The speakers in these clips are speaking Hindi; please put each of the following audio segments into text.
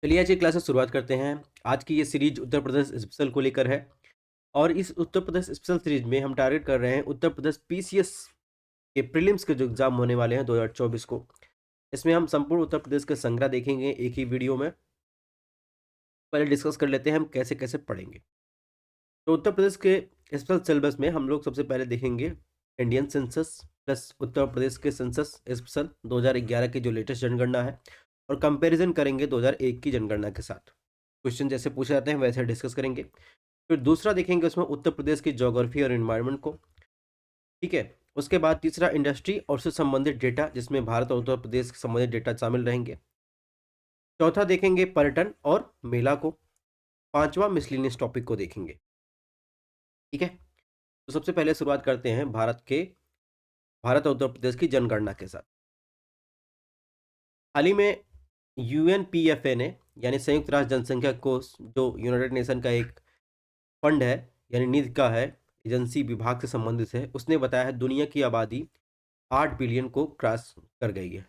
चलिए आज की क्लास से शुरुआत करते हैं। आज की ये सीरीज उत्तर प्रदेश स्पेशल को लेकर है और इस उत्तर प्रदेश स्पेशल सीरीज में हम टारगेट कर रहे हैं उत्तर प्रदेश पीसीएस के प्रीलिम्स के जो एग्जाम होने वाले हैं 2024 को। इसमें हम संपूर्ण उत्तर प्रदेश के संग्रह देखेंगे एक ही वीडियो में। पहले डिस्कस कर लेते हैं हम कैसे कैसे पढ़ेंगे। तो उत्तर प्रदेश के स्पेशल सिलेबस में हम लोग सबसे पहले देखेंगे Indian census plus Uttar Pradesh के सेंसस स्पेशल 2011 की जो लेटेस्ट जनगणना है और कंपैरिजन करेंगे 2001 की जनगणना के साथ। क्वेश्चन जैसे पूछे जाते हैं वैसे डिस्कस करेंगे। फिर दूसरा देखेंगे उसमें उत्तर प्रदेश की ज्योग्राफी और एनवायरनमेंट को। ठीक है। उसके बाद तीसरा इंडस्ट्री और उससे संबंधित डेटा जिसमें भारत और उत्तर प्रदेश से संबंधित डेटा शामिल रहेंगे। चौथा देखेंगे पर्यटन और मेला को। पांचवा मिसलिनियस टॉपिक को देखेंगे। ठीक है। तो सबसे पहले शुरुआत करते हैं भारत और उत्तर प्रदेश की जनगणना के साथ। हाल ही में यूएनपीएफए ने यानी संयुक्त राष्ट्र जनसंख्या कोष जो यूनाइटेड नेशन का एक फंड है यानी निधि का है, एजेंसी विभाग से संबंधित है, उसने बताया है दुनिया की आबादी 8 बिलियन को क्रॉस कर गई है,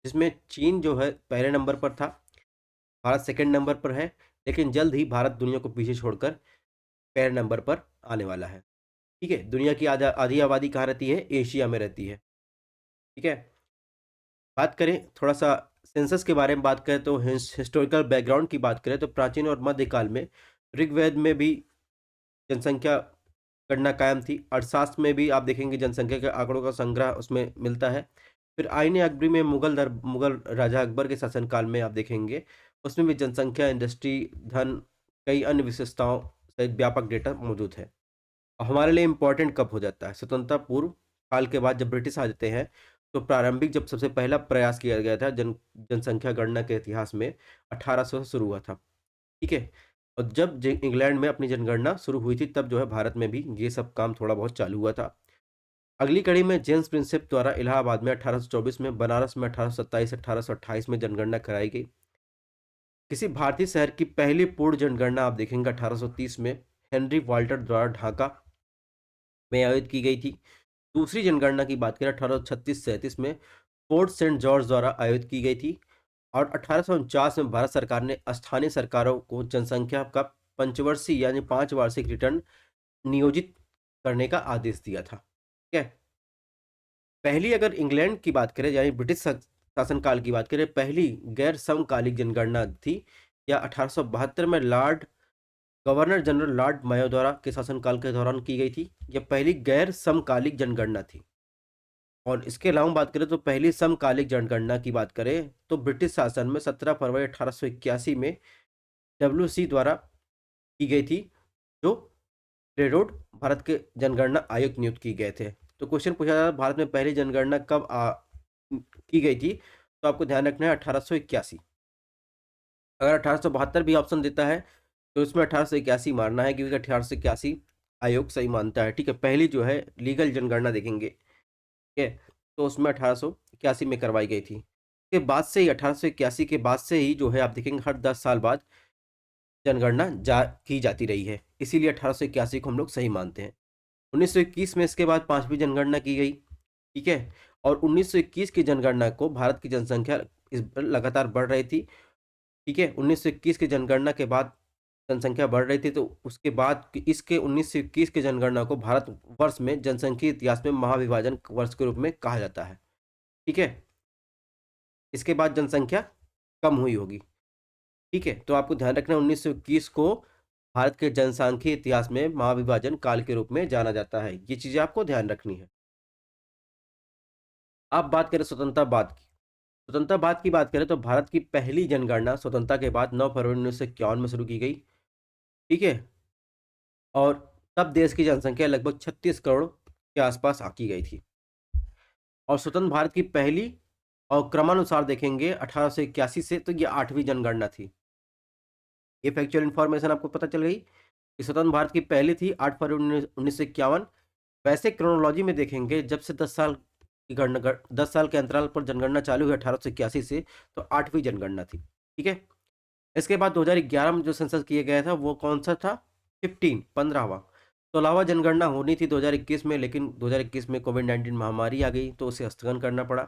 जिसमें चीन जो है पहले नंबर पर था, भारत सेकंड नंबर पर है, लेकिन जल्द ही भारत दुनिया को पीछे छोड़कर पहले नंबर पर आने वाला है। ठीक है। दुनिया की आधी आबादी कहाँ रहती है? एशिया में रहती है। ठीक है। बात करें थोड़ा सा सेंसस के बारे में, बात करें तो हिस्टोरिकल बैकग्राउंड की बात करें तो प्राचीन और मध्यकाल में ऋग्वेद में भी जनसंख्या गणना कायम थी। अर्थशास्त्र में भी आप देखेंगे जनसंख्या के आंकड़ों का संग्रह उसमें मिलता है। फिर आईन अकबरी में मुगल राजा अकबर के शासनकाल में आप देखेंगे उसमें भी जनसंख्या, इंडस्ट्री, धन, कई अन्य विशेषताओं सहित व्यापक डेटा मौजूद है। और हमारे लिए इम्पोर्टेंट कब हो जाता है? स्वतंत्रता पूर्व काल के बाद जब ब्रिटिश आ जाते हैं तो प्रारंभिक जब सबसे पहला प्रयास किया गया था जनसंख्या गणना के इतिहास में 1800 से शुरू हुआ था। ठीक है। और जब इंग्लैंड में अपनी जनगणना शुरू हुई थी तब जो है भारत में भी ये सब काम थोड़ा बहुत चालू हुआ था। अगली कड़ी में जेम्स प्रिंसेप द्वारा इलाहाबाद में 1824 में, बनारस में 1827 1828 में जनगणना कराई गई। किसी भारतीय शहर की पहली पूर्ण जनगणना आप देखेंगे 1830 में हेनरी वाल्टर द्वारा ढाका में आयोजित की गई थी। दूसरी जनगणना की बात करें 1836-37 में फोर्ट सेंट जॉर्ज द्वारा आयोजित की गई थी। और 1849 में भारत सरकार ने स्थानीय सरकारों को जनसंख्या का पंचवर्षीय यानी 5 वार्षिक रिटर्न नियोजित करने का आदेश दिया था। ठीक है। पहली अगर इंग्लैंड की बात करें यानी ब्रिटिश शासनकाल की बात करें, पहली गैर समकालिक जनगणना थी या 1872 में गवर्नर जनरल लॉर्ड मायो द्वारा के शासनकाल के दौरान की गई थी। यह पहली गैर समकालिक जनगणना थी। और इसके अलावा बात करें तो पहली समकालिक जनगणना की बात करें तो ब्रिटिश शासन में 17 फरवरी 1881 में डब्ल्यूसी द्वारा की गई थी, जो रेडोड भारत के जनगणना आयुक्त नियुक्त किए गए थे। तो क्वेश्चन पूछा जाता है भारत में पहली जनगणना कब की गई थी? तो आपको ध्यान रखना है 1881। अगर 1872 भी ऑप्शन देता है तो इसमें 1881 मारना है क्योंकि 1881 आयोग सही मानता है। ठीक है। पहली जो है लीगल जनगणना देखेंगे। ठीक है। तो उसमें 1881 में करवाई गई थी। के बाद से ही 1881 के बाद से ही जो है आप देखेंगे हर 10 साल बाद जनगणना की जाती रही है, इसीलिए 1881 को हम लोग सही मानते हैं। 1921 में इसके बाद पांचवी जनगणना की गई। ठीक है। और 1921 की जनगणना को भारत की जनसंख्या इस लगातार बढ़ रही थी। ठीक है। 1921 की जनगणना के बाद जनसंख्या बढ़ रही थी तो उसके बाद इसके 1921 की जनगणना को भारत वर्ष में जनसंख्या इतिहास में महाविभाजन वर्ष के रूप में कहा जाता है। ठीक है। इसके बाद जनसंख्या कम हुई होगी। ठीक है। तो आपको ध्यान रखना 1921 को भारत के जनसांख्यिकीय इतिहास में महाविभाजन काल के रूप में जाना जाता है। ये चीजें आपको ध्यान रखनी है। अब बात करें स्वतंत्रता बाद की। स्वतंत्रता बाद की बात करें तो भारत की पहली जनगणना स्वतंत्रता के बाद 9 फरवरी 1951 में शुरू की गई। ठीक है। और तब देश की जनसंख्या लगभग 36 करोड़ के आसपास आकी गई थी। और स्वतंत्र भारत की पहली और क्रमानुसार देखेंगे 1881 से तो ये 8वीं जनगणना थी। ये फैक्चुअल इन्फॉर्मेशन आपको पता चल गई कि स्वतंत्र भारत की पहली थी 8 फरवरी 1951। वैसे क्रोनोलॉजी में देखेंगे जब से 10 साल की गणना 10 साल के अंतराल पर जनगणना चालू हुई 1881 से तो 8वीं जनगणना थी। ठीक है। इसके बाद 2011 में जो सेंसस किया गया था वो कौन सा था? 15वां। 16वां जनगणना होनी थी 2021 में, लेकिन 2021 में कोविड-19 महामारी आ गई तो उसे स्थगन करना पड़ा।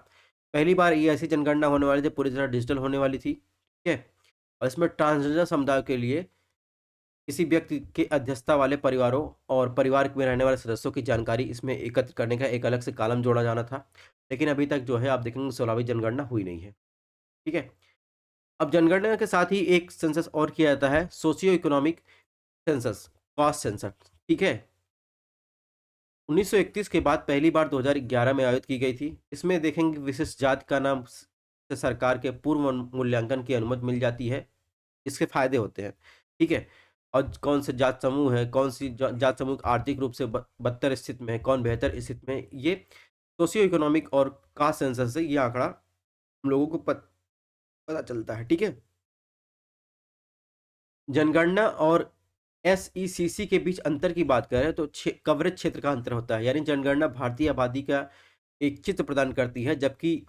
पहली बार ये ऐसी जनगणना होने वाली थी पूरी तरह डिजिटल होने वाली थी। ठीक है। और इसमें ट्रांसजेंडर समुदाय के लिए किसी व्यक्ति के अध्यक्षता वाले परिवारों और परिवार में रहने वाले सदस्यों की जानकारी इसमें एकत्र करने का एक अलग से कॉलम जोड़ा जाना था। लेकिन अभी तक जो है आप देखेंगे 16वीं जनगणना हुई नहीं है। ठीक है? अब जनगणना के साथ ही एक सेंसस और किया जाता है, socio economic census, caste census. ठीक है? 1931 के बाद पहली बार 2011 में आयोजित की गई थी। इसमें देखेंगे विशिष्ट जाति का नाम से सरकार के पूर्व मूल्यांकन की अनुमति मिल जाती है। इसके फायदे होते हैं। ठीक है? और कौन से जात समूह है, कौन सी जात समूह आर्थिक रूप से बदतर स्थिति में है, कौन बेहतर स्थिति में है, ये सोशियो इकोनॉमिक और कास्ट सेंसस से ये आंकड़ा हम लोगों को पता चलता है। ठीक है? जनगणना और एसईसीसी के बीच अंतर की बात करें तो कवरेज क्षेत्र का अंतर होता है। यानी जनगणना भारतीय आबादी का एक चित्र प्रदान करती है, जबकि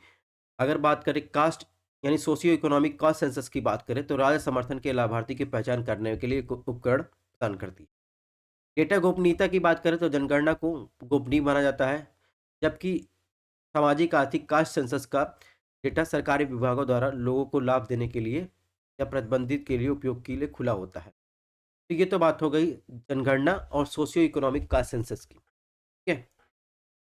अगर बात करें कास्ट यानी सोशियो इकोनॉमिक कास्ट सेंसस की बात करें तो राज्य समर्थन के लाभार्थी की पहचान करने के लिए एक उपकरण प्रदान करती है। डेटा गोपनीयता की बात करें तो जनगणना को गोपनीय माना जाता है, जबकि सामाजिक आर्थिक कास्ट सेंसस का डेटा सरकारी विभागों द्वारा लोगों को लाभ देने के लिए या प्रतिबंधित के लिए उपयोग के लिए खुला होता है। तो ये तो बात हो गई जनगणना और सोशियो इकोनॉमिक कास्ट सेंसस की। ठीक है?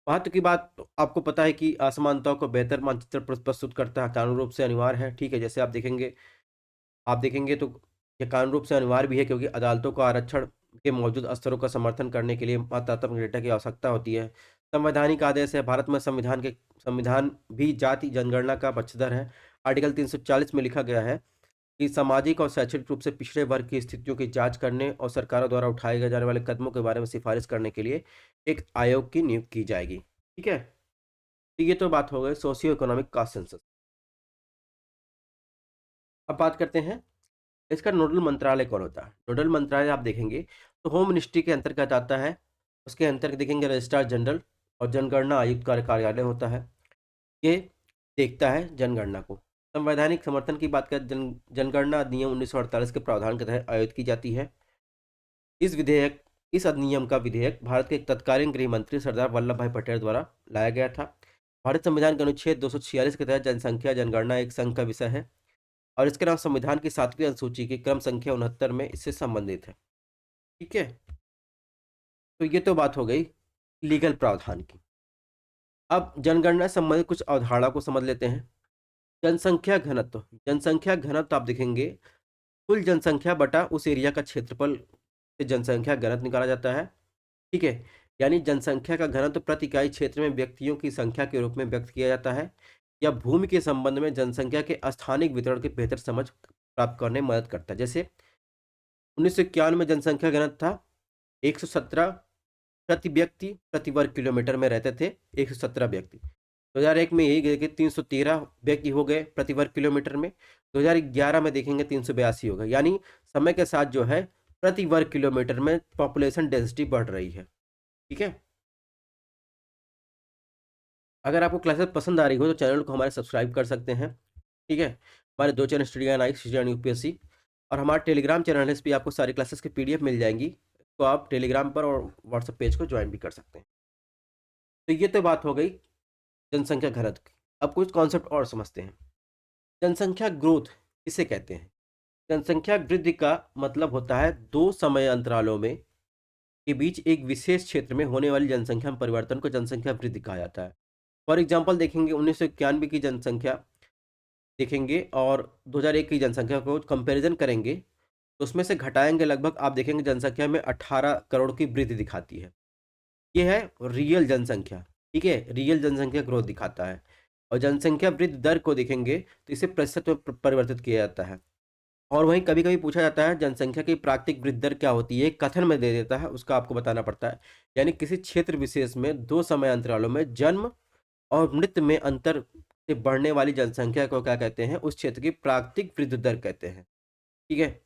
महत्व की बात तो आपको पता है कि असमानताओं को बेहतर मानचित्र प्रस्तुत करता है, कानूनी रूप से अनिवार्य है। ठीक है? जैसे आप देखेंगे तो ये कानूनी रूप से अनिवार्य भी है, क्योंकि अदालतों को आरक्षण के मौजूद स्तरों का समर्थन करने के लिए मात्रात्मक डेटा की आवश्यकता होती है। संवैधानिक आदेश है, भारत में संविधान भी जाति जनगणना का पक्षधर है। आर्टिकल 340 में लिखा गया है कि सामाजिक और शैक्षणिक रूप से पिछड़े वर्ग की स्थितियों की जांच करने और सरकारों द्वारा उठाए गए जाने वाले कदमों के बारे में सिफारिश करने के लिए एक आयोग की नियुक्ति की जाएगी। ठीक है? तो ये तो बात हो गई सोशियो इकोनॉमिक कास्ट सेंसस। अब बात करते हैं इसका नोडल मंत्रालय कौन होता है। नोडल मंत्रालय आप देखेंगे तो होम मिनिस्ट्री के अंतर्गत आता है। उसके अंतर्गत देखेंगे रजिस्ट्रार जनरल और जनगणना आयुक्त का कार्यालय होता है। ये देखता है जनगणना को। संवैधानिक समर्थन की बात करें, जनगणना अधिनियम 1948 के प्रावधान के तहत आयोजित की जाती है। इस अधिनियम का विधेयक भारत के तत्कालीन गृह मंत्री सरदार वल्लभ भाई पटेल द्वारा लाया गया था। भारत संविधान के अनुच्छेद 246 के तहत जनसंख्या जनगणना एक संघ का विषय है और इसके नाम संविधान की 7वीं अनुसूची की क्रम संख्या 69 में इससे संबंधित है। ठीक है? तो ये तो बात हो गई लीगल प्रावधान की। अब जनगणना से संबंधित कुछ अवधारणा को समझ लेते हैं। जनसंख्या घनत्व आप देखेंगे कुल जनसंख्या बटा उस एरिया का क्षेत्रफल से जनसंख्या घनत्व निकाला जाता है। ठीक है? यानी जनसंख्या का घनत्व प्रति इकाई क्षेत्र में व्यक्तियों की संख्या के रूप में व्यक्त किया जाता है या भूमि के संबंध में जनसंख्या के स्थानिक वितरण की बेहतर समझ प्राप्त करने में मदद करता है। जैसे 1991 में जनसंख्या घनत्व था 117 प्रति व्यक्ति प्रति वर्ग किलोमीटर में रहते थे, 117 व्यक्ति। 2001 में यही गए कि 313 व्यक्ति हो गए प्रति वर्ग किलोमीटर में। 2011 में देखेंगे 382 हो गए। यानी समय के साथ जो है प्रति वर्ग किलोमीटर में पॉपुलेशन डेंसिटी बढ़ रही है। ठीक है? अगर आपको क्लासेस पसंद आ रही हो तो चैनल को हमारे सब्सक्राइब कर सकते हैं। ठीक है? हमारे 2 channel study and study and UPSC और हमारा टेलीग्राम चैनल है, इस पे आपको सारी क्लासेस की पीडीएफ मिल जाएंगी। तो आप टेलीग्राम पर और व्हाट्सएप पेज को ज्वाइन भी कर सकते हैं। तो ये तो बात हो गई जनसंख्या घनत्व की। अब कुछ कॉन्सेप्ट और समझते हैं। जनसंख्या ग्रोथ किसे कहते हैं? जनसंख्या वृद्धि का मतलब होता है दो समय अंतरालों में के बीच एक विशेष क्षेत्र में होने वाली जनसंख्या में परिवर्तन को जनसंख्या वृद्धि कहा जाता है। फॉर एग्जाम्पल देखेंगे 1991 की जनसंख्या देखेंगे और 2001 की जनसंख्या को कंपैरिजन करेंगे तो उसमें से घटाएंगे लगभग आप देखेंगे जनसंख्या में 18 करोड़ की वृद्धि दिखाती है। ये है रियल जनसंख्या। ठीक है? रियल जनसंख्या ग्रोथ दिखाता है। और जनसंख्या वृद्धि दर को देखेंगे तो इसे प्रतिशत में परिवर्तित किया जाता है। और वहीं कभी कभी पूछा जाता है जनसंख्या की प्राकृतिक वृद्धि दर क्या होती है, कथन में दे देता है, उसका आपको बताना पड़ता है। यानी किसी क्षेत्र विशेष में दो समय अंतरालों में जन्म और मृत्यु में अंतर से बढ़ने वाली जनसंख्या को क्या कहते हैं, उस क्षेत्र की प्राकृतिक वृद्धि दर कहते हैं। ठीक है?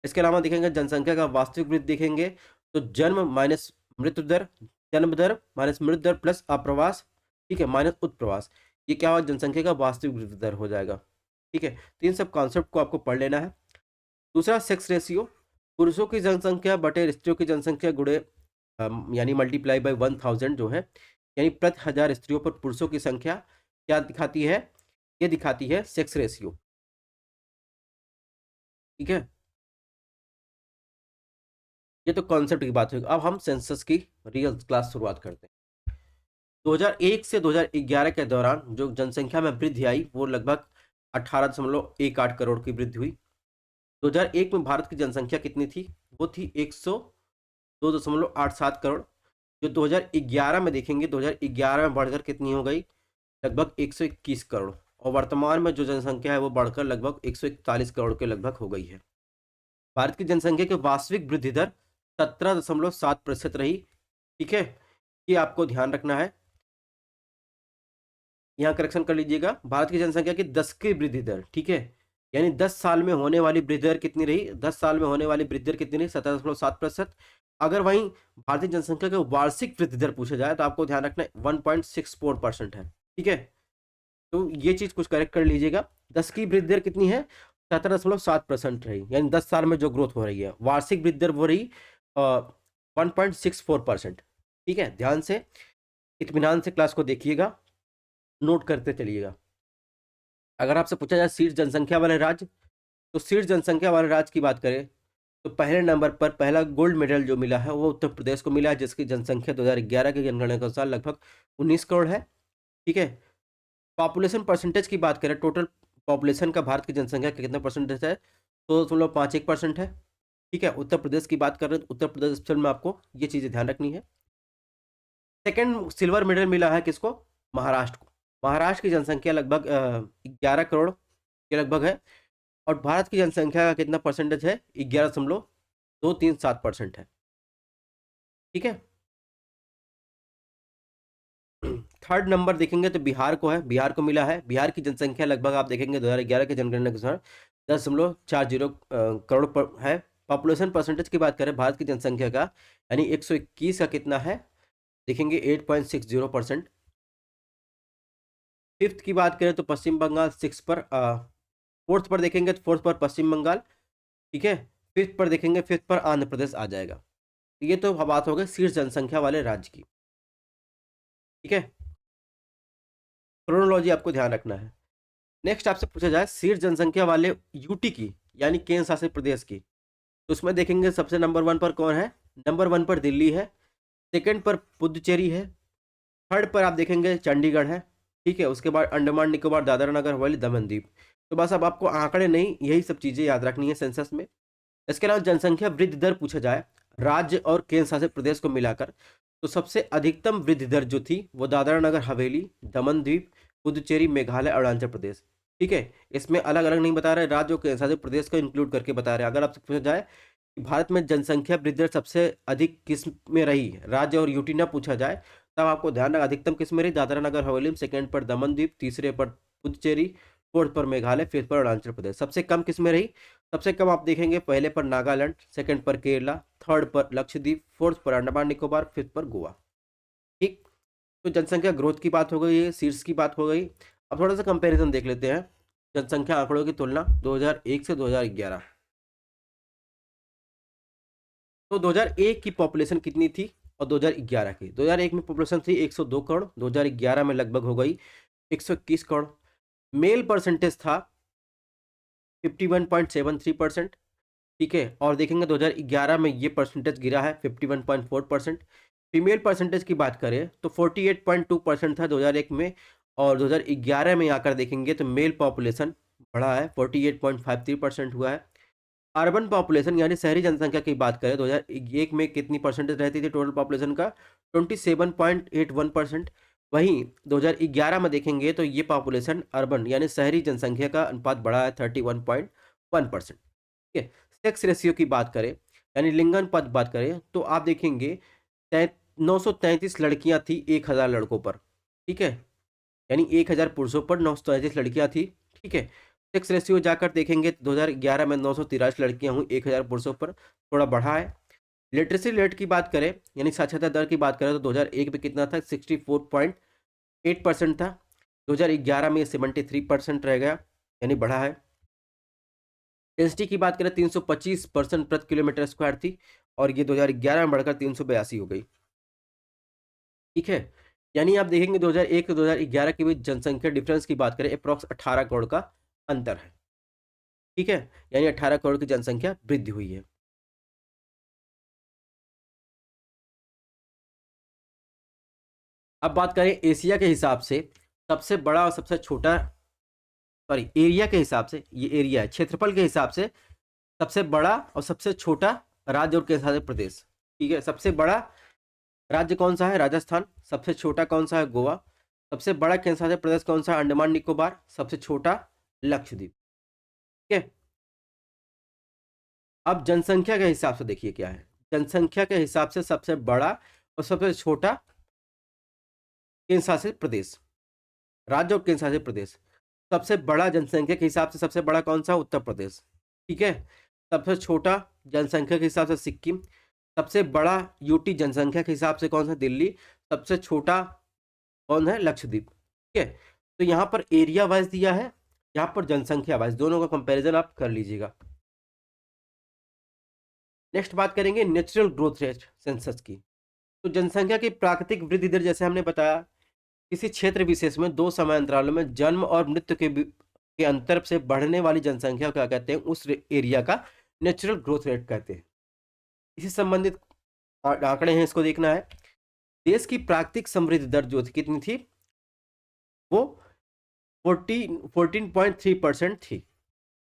इसके अलावा देखेंगे जनसंख्या का वास्तविक वृद्धि देखेंगे तो जन्म माइनस मृत्यु दर, जन्म दर माइनस मृत्यु दर प्लस अप्रवास, ठीक है, माइनस उत्प्रवास, ये क्या हुआ जनसंख्या का वास्तविक वृद्धि दर हो जाएगा। ठीक है? तो इन सब कॉन्सेप्ट को आपको पढ़ लेना है। दूसरा सेक्स रेशियो, पुरुषों की जनसंख्या बटे स्त्रियों की जनसंख्या गुणे यानी मल्टीप्लाई बाय 1000 जो है, यानी प्रति 1000 स्त्रियों पर पुरुषों की संख्या क्या दिखाती है, ये दिखाती है सेक्स रेशियो। ठीक है, ये तो कॉन्सेप्ट की बात हुई। अब हम सेंसस की रियल क्लास शुरुआत करते हैं। 2001 से 2011 के दौरान जो जनसंख्या में वृद्धि आई वो लगभग 18.18 करोड़ की वृद्धि हुई। 2001 में भारत की जनसंख्या कितनी थी? वो थी 102.87 करोड़। जो 2011 में देखेंगे, 2011 में बढ़कर कितनी हो गई? लगभग 121 करोड़। और वर्तमान में जो जनसंख्या है वो बढ़कर लगभग 141 करोड़ के लगभग हो गई है। भारत की जनसंख्या की वास्तविक वृद्धि दर 17.7% रही। ठीक है, ये आपको ध्यान रखना है। यहाँ करेक्शन कर लीजिएगा, भारत की जनसंख्या की 10 की वृद्धि दर, ठीक है, यानी 10 साल में होने वाली वृद्धि दर कितनी रही? 10 साल में होने वाली वृद्धि दर कितनी रही? 17.7%। अगर वहीं भारतीय जनसंख्या की वार्षिक वृद्धि दर पूछा जाए तो आपको ध्यान रखना है 1.64% है। ठीक है, तो ये चीज कुछ करेक्ट कर लीजिएगा। 10 की वृद्धि दर कितनी है? 17.7% रही, यानी 10 साल में जो ग्रोथ हो रही है। वार्षिक वृद्धि दर वो रही 1.64%। ठीक है, ध्यान से इत्मीनान से क्लास को देखिएगा, नोट करते चलिएगा। अगर आपसे पूछा जाए शीर्ष जनसंख्या वाले राज्य, तो शीर्ष जनसंख्या वाले राज्य की बात करें तो पहले नंबर पर पहला गोल्ड मेडल जो मिला है वो उत्तर प्रदेश को मिला है, जिसकी जनसंख्या 2011 की जनगणना के अनुसार लगभग 19 करोड़ है। ठीक है, पॉपुलेशन परसेंटेज की बात करें, टोटल पॉपुलेशन का भारत की जनसंख्या का कितना परसेंटेज है? 2.51% है। ठीक है, उत्तर प्रदेश की बात कर रहे हैं तो उत्तर प्रदेश में आपको ये चीज़ें ध्यान रखनी है। सेकेंड सिल्वर मेडल मिला है किसको? महाराष्ट्र को। महाराष्ट्र की जनसंख्या लगभग 11 करोड़ के लगभग है, और भारत की जनसंख्या का कितना परसेंटेज है? 11.237% है। ठीक है, थर्ड नंबर देखेंगे तो बिहार को है, बिहार को मिला है। बिहार की जनसंख्या लगभग आप देखेंगे 2011 के जनगणना के अनुसार 10.40 करोड़ पर है। पॉपुलेशन परसेंटेज की बात करें भारत की जनसंख्या का, यानी 121 का कितना है? देखेंगे 8.60%। फिफ्थ की बात करें तो पश्चिम बंगाल सिक्स पर, फोर्थ पर देखेंगे तो फोर्थ पर पश्चिम बंगाल। ठीक है, फिफ्थ पर देखेंगे, फिफ्थ पर आंध्र प्रदेश आ जाएगा। तो ये तो बात हो गई शीर्ष जनसंख्या वाले राज्य की। ठीक है, क्रोनोलॉजी आपको ध्यान रखना है। नेक्स्ट आपसे पूछा जाए शीर्ष जनसंख्या वाले यूटी की, यानी केंद्र शासित प्रदेश की, तो उसमें देखेंगे सबसे नंबर 1 पर कौन है? नंबर 1 पर दिल्ली है। सेकंड पर पुदुचेरी है। थर्ड पर आप देखेंगे चंडीगढ़ है। ठीक है, उसके बाद अंडमान निकोबार, दादरा नगर हवेली, दमन दीव। तो बस अब आपको आंकड़े नहीं, यही सब चीजें याद रखनी है सेंसस में। इसके अलावा जनसंख्या वृद्धि दर पूछा जाए राज्य और केंद्र शासित प्रदेश को मिलाकर, तो सबसे अधिकतम वृद्धि दर जो थी वो दादरा नगर हवेली, दमन द्वीप, पुदुचेरी, मेघालय, अरुणाचल प्रदेश। ठीक है, इसमें अलग अलग नहीं बता रहे, राज्य और केंद्र शासित प्रदेश को इंक्लूड करके बता रहे हैं। अगर आपसे पूछा जाए कि भारत में जनसंख्या वृद्धि दर सबसे अधिक किस में रही, राज्य और यूटी ना पूछा जाए, तब आपको ध्यान रखना अधिकतम किस में रही? दादरा नगर हवेली में, सेकंड पर दमन द्वीप, तीसरे पर पुदुचेरी, फोर्थ पर मेघालय, फिफ्थ पर अरुणाचल प्रदेश। सबसे कम किस में रही? सबसे कम आप देखेंगे पहले पर नागालैंड, सेकंड पर केरला, थर्ड पर लक्षद्वीप, फोर्थ पर अंडमान निकोबार, फिफ्थ पर गोवा। ठीक, तो जनसंख्या ग्रोथ की बात हो गई है, शीर्ष की बात हो गई। अब थोड़ा सा कंपैरिजन देख लेते हैं, जनसंख्या आंकड़ों की तुलना 2001 से 2011। तो 2001 की पॉपुलेशन कितनी थी और 2011 की? 2001 में पॉपुलेशन थी 102 करोड़, 2011 में लगभग हो गई 121 करोड़। मेल परसेंटेज था 51.73%। ठीक है, और देखेंगे 2011 में ये परसेंटेज गिरा है 51.4%। फीमेल परसेंटेज की बात करें तो 48.2% था 2001 में, और 2011 में आकर देखेंगे तो मेल पॉपुलेशन बढ़ा है, 48.53% हुआ है। अर्बन पॉपुलेशन यानी शहरी जनसंख्या की बात करें 2001 में कितनी परसेंटेज रहती थी टोटल पॉपुलेशन का? 27.81%। वहीं 2011 में देखेंगे तो ये पॉपुलेशन अर्बन यानी शहरी जनसंख्या का अनुपात बढ़ा है 31.1%। ठीक है, सेक्स रेशियो की बात करें यानी लिंगानुपात बात करें तो आप देखेंगे 933 लड़कियां थी 1000 लड़कों पर। ठीक है, यानी 1000 पुरुषों पर 933 लड़कियां थी। ठीक है, सेक्स रेशियो जाकर देखेंगे 2011 में 983 लड़कियां हुई 1000 पुरुषों पर, थोड़ा बढ़ा है। लिटरेसी रेट की बात करें यानी साक्षरता दर की बात करें तो 2001 में कितना था? 64.8% था। 2011 में 73% रह गया, यानी बढ़ा है। डेंसिटी की बात करें 325 पर्सन प्रति किलोमीटर स्क्वायर थी, और ये 2011 में बढ़कर 382 हो गई। ठीक है, यानी आप देखेंगे 2001 से 2011 के बीच जनसंख्या डिफरेंस की बात करें अप्रॉक्स 18 करोड़ का अंतर है। ठीक है, यानी 18 करोड़ की जनसंख्या वृद्धि हुई है। अब बात करें एशिया के हिसाब से सबसे बड़ा और सबसे छोटा, सॉरी एरिया के हिसाब से, ये एरिया है, क्षेत्रफल के हिसाब से सबसे बड़ा और सबसे छोटा राज्य और केंद्र शासित प्रदेश। ठीक है, सबसे बड़ा राज्य कौन सा है? राजस्थान। सबसे छोटा कौन सा है? गोवा। सबसे बड़ा केंद्र शासित प्रदेश कौन सा है? अंडमान निकोबार। सबसे छोटा लक्षद्वीप। ठीक है, अब जनसंख्या के हिसाब से देखिए क्या है। जनसंख्या के हिसाब से सबसे बड़ा और सबसे छोटा केंद्र शासित प्रदेश, राज्य और केंद्र शासित प्रदेश। सबसे बड़ा जनसंख्या के हिसाब से सबसे बड़ा कौन सा? उत्तर प्रदेश। ठीक है, सबसे छोटा जनसंख्या के हिसाब से सिक्किम। सबसे बड़ा यूटी जनसंख्या के हिसाब से कौन सा? दिल्ली। सबसे छोटा कौन है? लक्षद्वीप। ठीक है, तो यहाँ पर एरिया वाइज दिया है, यहाँ पर जनसंख्या वाइज, दोनों का कंपैरिजन आप कर लीजिएगा। नेक्स्ट बात करेंगे नेचुरल ग्रोथ रेट सेंसस की। तो जनसंख्या की प्राकृतिक वृद्धि दर, जैसे हमने बताया, किसी क्षेत्र विशेष में दो समय अंतरालों में जन्म और मृत्यु के अंतर से बढ़ने वाली जनसंख्या को क्या कहते हैं? उस एरिया का नेचुरल ग्रोथ रेट कहते हैं। इसी संबंधित आंकड़े हैं, इसको देखना है। देश की प्राकृतिक समृद्धि दर जो थी, कितनी थी? वो 14.3% थी।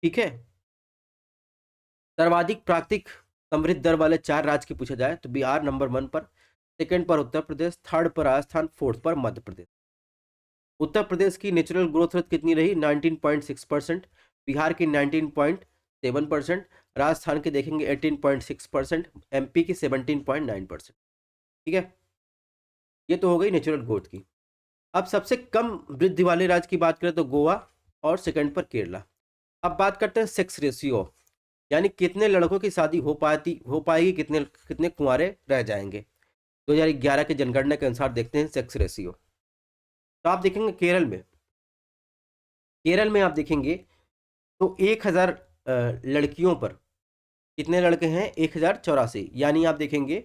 ठीक है, सर्वाधिक प्राकृतिक समृद्धि दर वाले 4 राज्य की पूछा जाए तो बिहार नंबर 1 पर, सेकंड पर उत्तर प्रदेश, थर्ड पर राजस्थान, फोर्थ पर मध्य प्रदेश। उत्तर प्रदेश की नेचुरल ग्रोथ रेट कितनी रही? 19.6%। बिहार की 19.7%। राजस्थान की देखेंगे 18.6%। एमपी की 17.9%। ठीक है, ये तो हो गई नेचुरल ग्रोथ की। अब सबसे कम वृद्धि वाले राज्य की बात करें तो गोवा और सेकंड पर केरला। अब बात करते हैं सेक्स रेशियो, यानी कितने लड़कों की शादी हो पाएगी, कितने कितने कुंवारे रह जाएंगे। 2011 की जनगणना के अनुसार देखते हैं सेक्स रेशियो। तो आप देखेंगे केरल में आप देखेंगे तो 1000 लड़कियों पर कितने लड़के हैं? 1084। यानी आप देखेंगे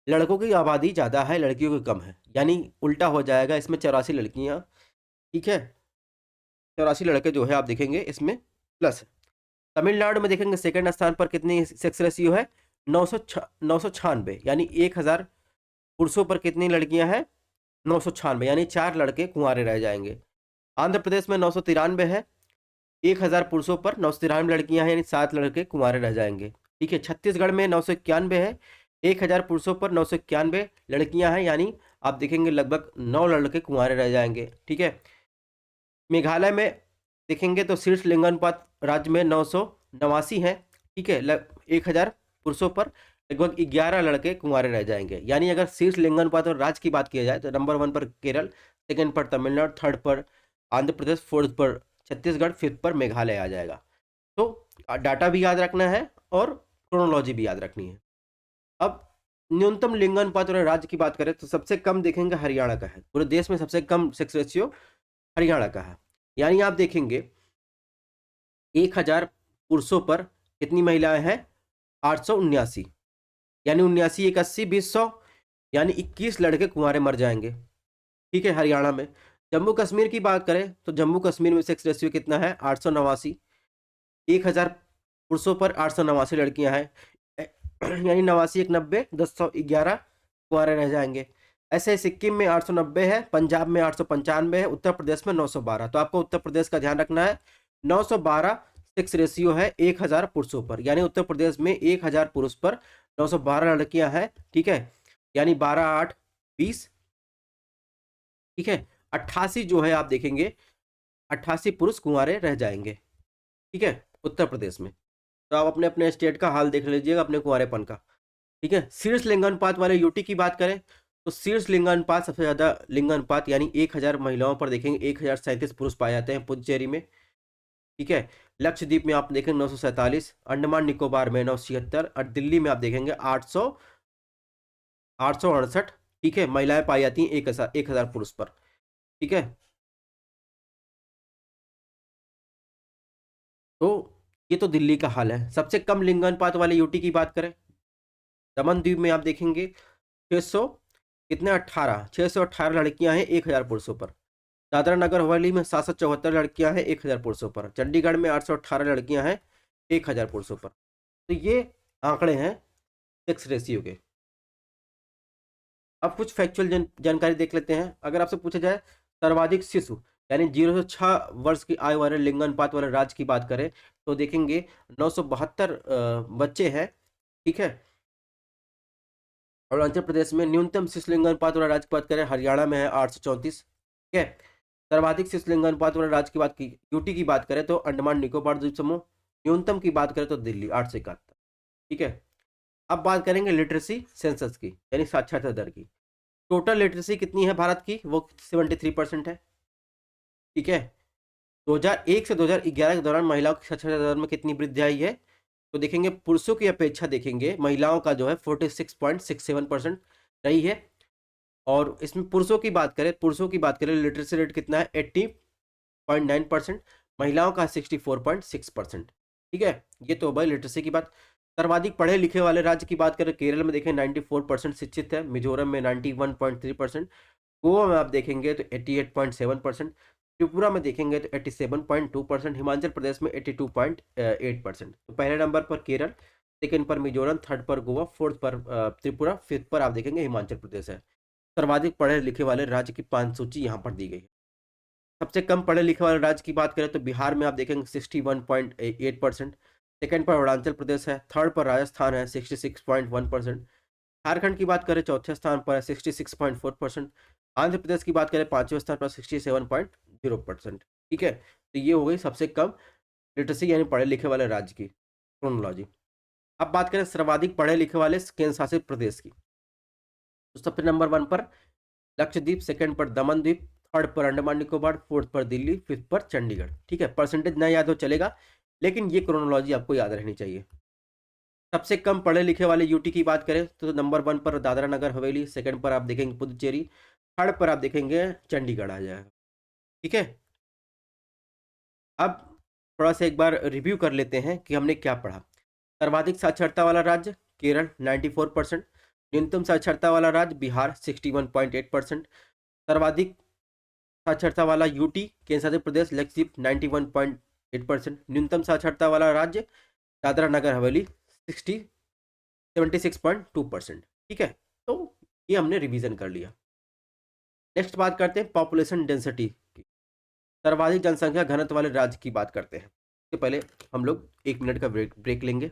लड़कों की आबादी ज़्यादा है, लड़कियों की कम है, यानी उल्टा हो जाएगा इसमें। 84 लड़कियाँ, ठीक है, 84 लड़के जो है आप देखेंगे इसमें प्लस है। तमिलनाडु में देखेंगे सेकंड स्थान पर कितनी सेक्स रेशियो है? 996, यानी 1000 पुरुषों पर कितनी लड़कियां हैं? 996, यानी 4 लड़के कुंवारे रह जाएंगे। आंध्र प्रदेश में 993 है, 1000 पुरुषों पर 993 लड़कियां हैं, यानी 7 लड़के कुंवारे रह जाएंगे। ठीक है, छत्तीसगढ़ में 991 है, 1000 पुरुषों पर 991 लड़कियां हैं, यानी आप देखेंगे लगभग 9 लड़के कुंवारे रह जाएंगे। ठीक है, मेघालय में देखेंगे तो शीर्ष लिंगानुपात राज्य में 989 है। ठीक है, 1000 पुरुषों पर लगभग 11 लड़के कुंवारे रह जाएंगे। यानी अगर शीर्ष लिंगानुपात और राज्य की बात किया जाए तो नंबर 1 पर केरल, सेकंड पर तमिलनाडु, थर्ड पर आंध्र प्रदेश, फोर्थ पर छत्तीसगढ़, फिफ्थ पर मेघालय आ जाएगा। तो डाटा भी याद रखना है और क्रोनोलॉजी भी याद रखनी है। अब न्यूनतम लिंगानुपात और राज्य की बात करें तो सबसे कम देखेंगे हरियाणा का है, पूरे देश में सबसे कम सेक्स रेशियो हरियाणा का है। यानी आप देखेंगे 1000 पुरुषों पर कितनी महिलाएं हैं? 879, यानी 79 1 80 20 100, यानी 21 लड़के कुंवारे मर जाएंगे। ठीक है, हरियाणा में। जम्मू कश्मीर की बात करें तो जम्मू कश्मीर में सेक्स रेशियो कितना है? 889, 1000 पुरुषों पर 889 लड़कियां हैं, यानी 89 1 90, 1011 कुंवारे रह जाएंगे। ऐसे सिक्किम में 890 है, पंजाब में 895 है, उत्तर प्रदेश में 912। तो आपको उत्तर प्रदेश का ध्यान रखना है। 912 सेक्स रेशियो है 1000 पुरुषों पर, यानी उत्तर प्रदेश में 1000 पुरुष पर 912 लड़कियां हैं। ठीक है, यानी 12 8 20। ठीक है, 88 जो है आप देखेंगे 88 पुरुष कुंवारे रह जाएंगे। ठीक है, उत्तर प्रदेश में। तो आप अपने अपने स्टेट का हाल देख लीजिएगा, अपने कुंवारेपन का। ठीक है, शीर्ष लिंगानुपात वाले यूटी की बात करें तो शीर्ष लिंगानुपात, सबसे ज़्यादा लिंगानुपात, यानी 1000 महिलाओं पर देखेंगे 1037 पुरुष पाए जाते हैं पुडुचेरी में। ठीक है, लक्षद्वीप में आप देखेंगे 947, अंडमान निकोबार में 976 और दिल्ली में आप देखेंगे 868। ठीक है, महिलाएं पाई जाती हैं 1000 पुरुष पर। ठीक है, तो ये तो दिल्ली का हाल है। सबसे कम लिंगानुपात वाले यूटी की बात करें, दमन द्वीप में आप देखेंगे 600 कितने 18 618 लड़कियां हैं 1000 पुरुषों पर। दादरा नगर हवेली में 774 लड़कियां हैं 1000 पुरुषों पर। चंडीगढ़ में 818 लड़कियां हैं 1000 पुरुषों पर। तो ये आंकड़े हैं सेक्स रेशियो के। अब कुछ फैक्चुअल जानकारी देख लेते हैं। अगर आपसे पूछा जाए सर्वाधिक शिशु यानी 0 से 6 वर्ष की आयु वाले लिंगानुपात वाले राज्य की बात करें तो देखेंगे 972 बच्चे हैं। ठीक है। अरुणाचल प्रदेश में न्यूनतम शिशु लिंगानुपात वाला राज्य की बात करें हरियाणा में है 834। ठीक है। सर्वाधिक शिशु लिंगानुपात वाला राज्य की बात की यूटी की बात करें तो अंडमान निकोबार द्वीप समूह। न्यूनतम की बात करें तो दिल्ली 871। ठीक है। अब बात करेंगे लिटरेसी सेंसस की यानी साक्षरता दर की। टोटल लिटरेसी कितनी है भारत की, वो 73% है। ठीक है। 2001 से 2011 के दौरान महिलाओं की साक्षरता दर में कितनी वृद्धि आई है, तो देखेंगे पुरुषों की अपेक्षा देखेंगे महिलाओं का जो है 46.67% रही है। और इसमें पुरुषों की बात करें लिटरेसी रेट कितना है 80.9%, महिलाओं का 64.6%। ठीक है। ये तो भाई लिटरेसी की बात। सर्वाधिक पढ़े लिखे वाले राज्य की बात करें केरल में देखें 94% शिक्षित है, मिजोरम में 91.3%, गोवा में आप देखेंगे तो 88.7%, त्रिपुरा में देखेंगे तो 87.2%, हिमाचल प्रदेश में 82.8%। तो पहले नंबर पर केरल, सेकंड पर मिजोरम, थर्ड पर गोवा, फोर्थ पर त्रिपुरा, फिफ्थ पर आप देखेंगे हिमाचल प्रदेश है। सर्वाधिक पढ़े लिखे वाले राज्य की 5 सूची यहाँ पर दी गई है। सबसे कम पढ़े लिखे वाले राज्य की बात करें तो बिहार में आप देखेंगे 61.8%, सेकंड पर अरुणाचल प्रदेश है, थर्ड पर राजस्थान है 66.1%, झारखंड की बात करें चौथे स्थान पर है 66.4%, आंध्र प्रदेश की बात करें पांचवें स्थान पर 67.0%। ठीक है। तो ये हो गई सबसे कम लिटरेसी यानी पढ़े लिखे वाले राज्य की क्रोनोलॉजी। अब बात करें सर्वाधिक पढ़े लिखे वाले केंद्र शासित प्रदेश की, तो सबसे नंबर 1 पर लक्षद्वीप, सेकंड पर दमन द्वीप, थर्ड पर अंडमान निकोबार, फोर्थ पर दिल्ली, फिफ्थ पर चंडीगढ़। ठीक है। परसेंटेज ना याद हो चलेगा, लेकिन ये क्रोनोलॉजी आपको याद रहनी चाहिए। सबसे कम पढ़े लिखे वाले यूटी की बात करें तो नंबर 1 पर दादरा नगर हवेली, सेकंड पर आप देखेंगे पुदुचेरी, थर्ड पर आप देखेंगे चंडीगढ़ आ जाएगा। ठीक है। अब थोड़ा सा एक बार रिव्यू कर लेते हैं कि हमने क्या पढ़ा। सर्वाधिक साक्षरता वाला राज्य केरल 94%, न्यूनतम साक्षरता वाला राज्य बिहार 61.8%, सर्वाधिक साक्षरता वाला यूटी केंद्र शासित प्रदेश लक्षद्वीप 91.8%, न्यूनतम साक्षरता वाला राज्य दादरा नगर हवेली 76.2%। ठीक है। तो ये हमने रिवीजन कर लिया। नेक्स्ट बात करते हैं पॉपुलेशन डेंसिटी की। सर्वाधिक जनसंख्या घनत्व वाले राज्य की बात करते हैं। इसके पहले हम लोग 1 मिनट का ब्रेक लेंगे।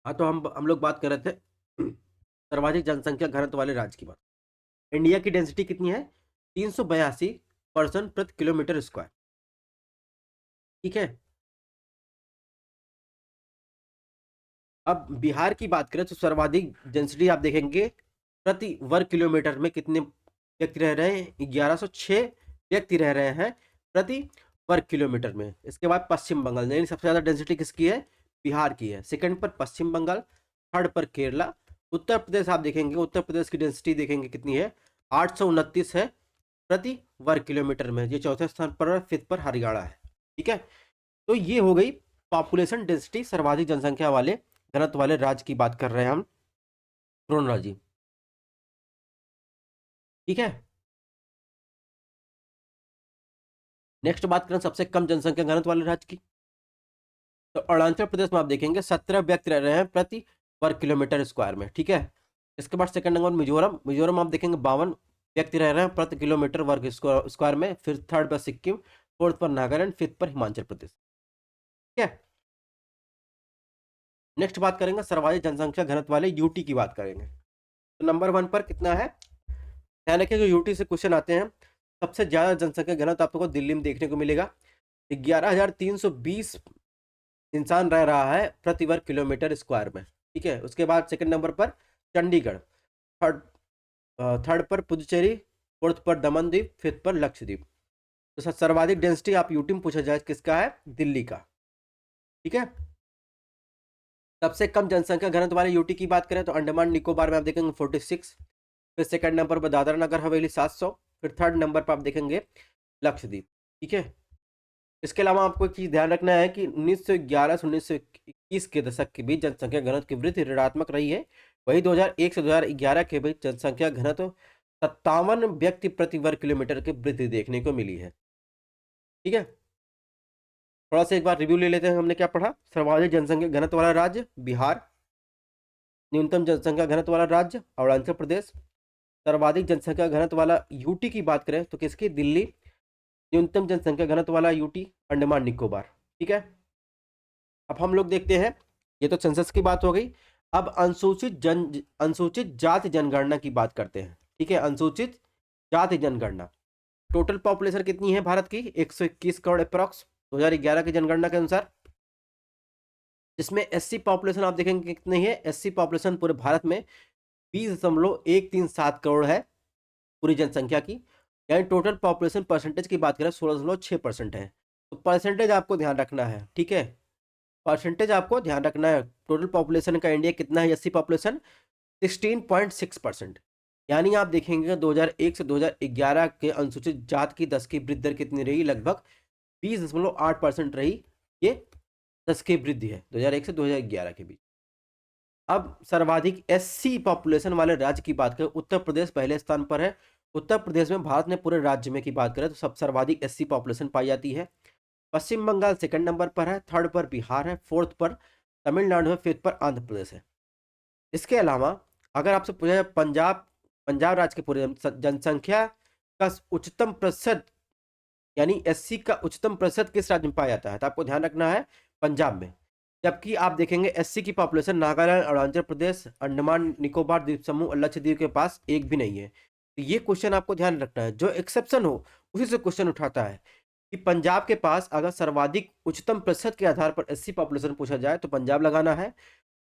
हाँ, तो हम लोग बात कर रहे थे सर्वाधिक जनसंख्या घनत्व वाले राज्य की बात। इंडिया की डेंसिटी कितनी है, 382 पर्सन प्रति किलोमीटर स्क्वायर। ठीक है। अब बिहार की बात करें तो सर्वाधिक डेंसिटी आप देखेंगे प्रति वर्ग किलोमीटर में कितने व्यक्ति रह रहे हैं, 1106 व्यक्ति रह रहे हैं प्रति वर्ग किलोमीटर में। इसके बाद पश्चिम बंगाल यानी सबसे ज्यादा डेंसिटी किसकी है, बिहार की है, सेकंड पर पश्चिम बंगाल, थर्ड पर केरला, उत्तर प्रदेश आप देखेंगे उत्तर प्रदेश की डेंसिटी देखेंगे कितनी है 829 है प्रति वर्ग किलोमीटर में, ये चौथे स्थान पर, फिफ्थ पर हरियाणा है। ठीक है। तो ये हो गई पॉपुलेशन डेंसिटी सर्वाधिक जनसंख्या वाले घनत्व वाले राज्य की बात कर रहे हैं हम क्रोनोलॉजी। ठीक है। नेक्स्ट बात करें सबसे कम जनसंख्या घनत्व वाले राज्य की, तो अरुणाचल प्रदेश में आप देखेंगे 17 व्यक्ति रह रहे हैं प्रति वर्ग किलोमीटर स्क्वायर में। ठीक है। इसके बाद सेकंड नंबर मिजोरम आप देखेंगे 52 व्यक्ति रह रहे हैं प्रति किलोमीटर वर्ग स्क्वायर में, फिर थर्ड पर सिक्किम, फोर्थ पर नागालैंड, फिफ्थ पर हिमाचल प्रदेश। ठीक है। नेक्स्ट बात करेंगे सर्वाधिक जनसंख्या घनत्व वाले यूटी की बात करेंगे, तो नंबर 1 पर कितना है, ध्यान रखिए जो यूटी से क्वेश्चन आते हैं सबसे ज्यादा जनसंख्या घनत्व आपको दिल्ली में देखने को मिलेगा, 11,320 इंसान रह रहा है प्रति वर्ग किलोमीटर स्क्वायर में। ठीक है। उसके बाद सेकंड नंबर पर चंडीगढ़, थर्ड थर्ड पर पुदुचेरी, फोर्थ पर दमन द्वीप, फिफ्थ पर लक्षद्वीप। तो सर्वाधिक डेंसिटी आप यूटी में पूछा जाए किसका है, दिल्ली का। ठीक है। सबसे कम जनसंख्या घनत्व वाले यूटी की बात करें तो अंडमान निकोबार में आप देखेंगे 46, फिर सेकंड नंबर पर दादरा नगर हवेली 700, फिर थर्ड नंबर पर आप देखेंगे लक्षद्वीप। ठीक है, इसके अलावा आपको एक चीज ध्यान रखना है कि 1911 से 1921 के दशक के बीच जनसंख्या घनत्व की वृद्धि ऋणात्मक रही है। वही 2001 से 2011 के बीच जनसंख्या घनत्व 57 व्यक्ति प्रति वर्ग किलोमीटर की वृद्धि देखने को मिली है। ठीक है, थोड़ा सा एक बार रिव्यू ले लेते हैं, हमने क्या पढ़ा। सर्वाधिक जनसंख्या घनत्व वाला राज्य बिहार, न्यूनतम जनसंख्या घनत्व वाला राज्य अरुणाचल प्रदेश, सर्वाधिक जनसंख्या घनत्व वाला यूटी की बात करें तो किसकी, दिल्ली, न्यूनतम जनसंख्या घनत्व वाला यूटी अंडमान निकोबार। ठीक है, अब हम लोग देखते हैं, ये तो सेंसस की बात हो गई। अब अनुसूचित जाति जनगणना की बात करते हैं। ठीक है, अनुसूचित जाति जनगणना, टोटल पॉपुलेशन कितनी है भारत की, 121 करोड़ अप्रॉक्स 2011 की जनगणना के अनुसार, जिसमें एससी पॉपुलेशन आप देखेंगे कितनी है। एससी पॉपुलेशन पूरे भारत में 20.137 करोड़ है पूरी जनसंख्या की, यानी टोटल पॉपुलेशन परसेंटेज की बात करें 16.6% है। तो परसेंटेज आपको ध्यान रखना है। ठीक है, परसेंटेज आपको ध्यान रखना है। टोटल पॉपुलेशन का इंडिया कितना है, एससी पॉपुलेशन 16.6%, यानी आप देखेंगे 2001 से 2011 के अनुसूचित जात की 10 की वृद्धि दर कितनी रही, लगभग 20.8% रही। ये 10 की वृद्धि है 2001 से 2011 के बीच। अब सर्वाधिक एससी पॉपुलेशन वाले राज्य की बात करें, उत्तर प्रदेश पहले स्थान पर है। उत्तर प्रदेश में भारत में पूरे राज्य में की बात करें तो सब सर्वाधिक एससी पॉपुलेशन पाई जाती है। पश्चिम बंगाल सेकंड नंबर पर है, थर्ड पर बिहार है, फोर्थ पर तमिलनाडु है, फिफ्थ पर आंध्र प्रदेश है। इसके अलावा अगर आपसे पूछा जाए पंजाब राज्य के पूरे जनसंख्या का उच्चतम प्रतिशत, यानी एससी का उच्चतम प्रतिशत किस राज्य में पाया जाता है, तो आपको ध्यान रखना है पंजाब में। जबकि आप देखेंगे एससी की पॉपुलेशन नागालैंड, अरुणाचल प्रदेश, अंडमान निकोबार द्वीप समूह और लक्षद्वीप के पास एक भी नहीं है। तो ये क्वेश्चन आपको ध्यान रखना है, जो एक्सेप्शन हो उसी से क्वेश्चन उठाता है कि पंजाब के पास अगर सर्वाधिक उच्चतम प्रतिशत के आधार पर एससी पॉपुलेशन पूछा जाए तो पंजाब लगाना है,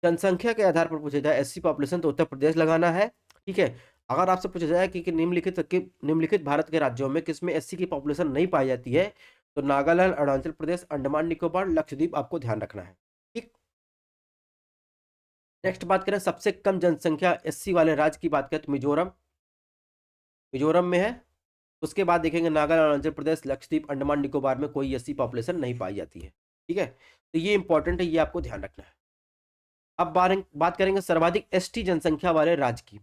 जनसंख्या के आधार पर पूछा जाए एससी पॉपुलेशन तो उत्तर प्रदेश लगाना है। ठीक है, अगर आपसे पूछा जाए कि निम्नलिखित भारत के राज्यों में किसमें एससी की पॉपुलेशन नहीं पाई जाती है, तो नागालैंड, अरुणाचल प्रदेश, अंडमान निकोबार, लक्षद्वीप आपको ध्यान रखना है। ठीक, नेक्स्ट बात करें सबसे कम जनसंख्या एससी वाले राज्य की बात करें तो मिजोरम में है। उसके बाद देखेंगे नागालैंड, अरुणाचल प्रदेश, लक्षद्वीप, अंडमान निकोबार में कोई एससी पॉपुलेशन नहीं पाई जाती है। ठीक है, तो ये इंपॉर्टेंट है, ये आपको ध्यान रखना है। अब बात करेंगे सर्वाधिक एसटी जनसंख्या वाले राज्य की,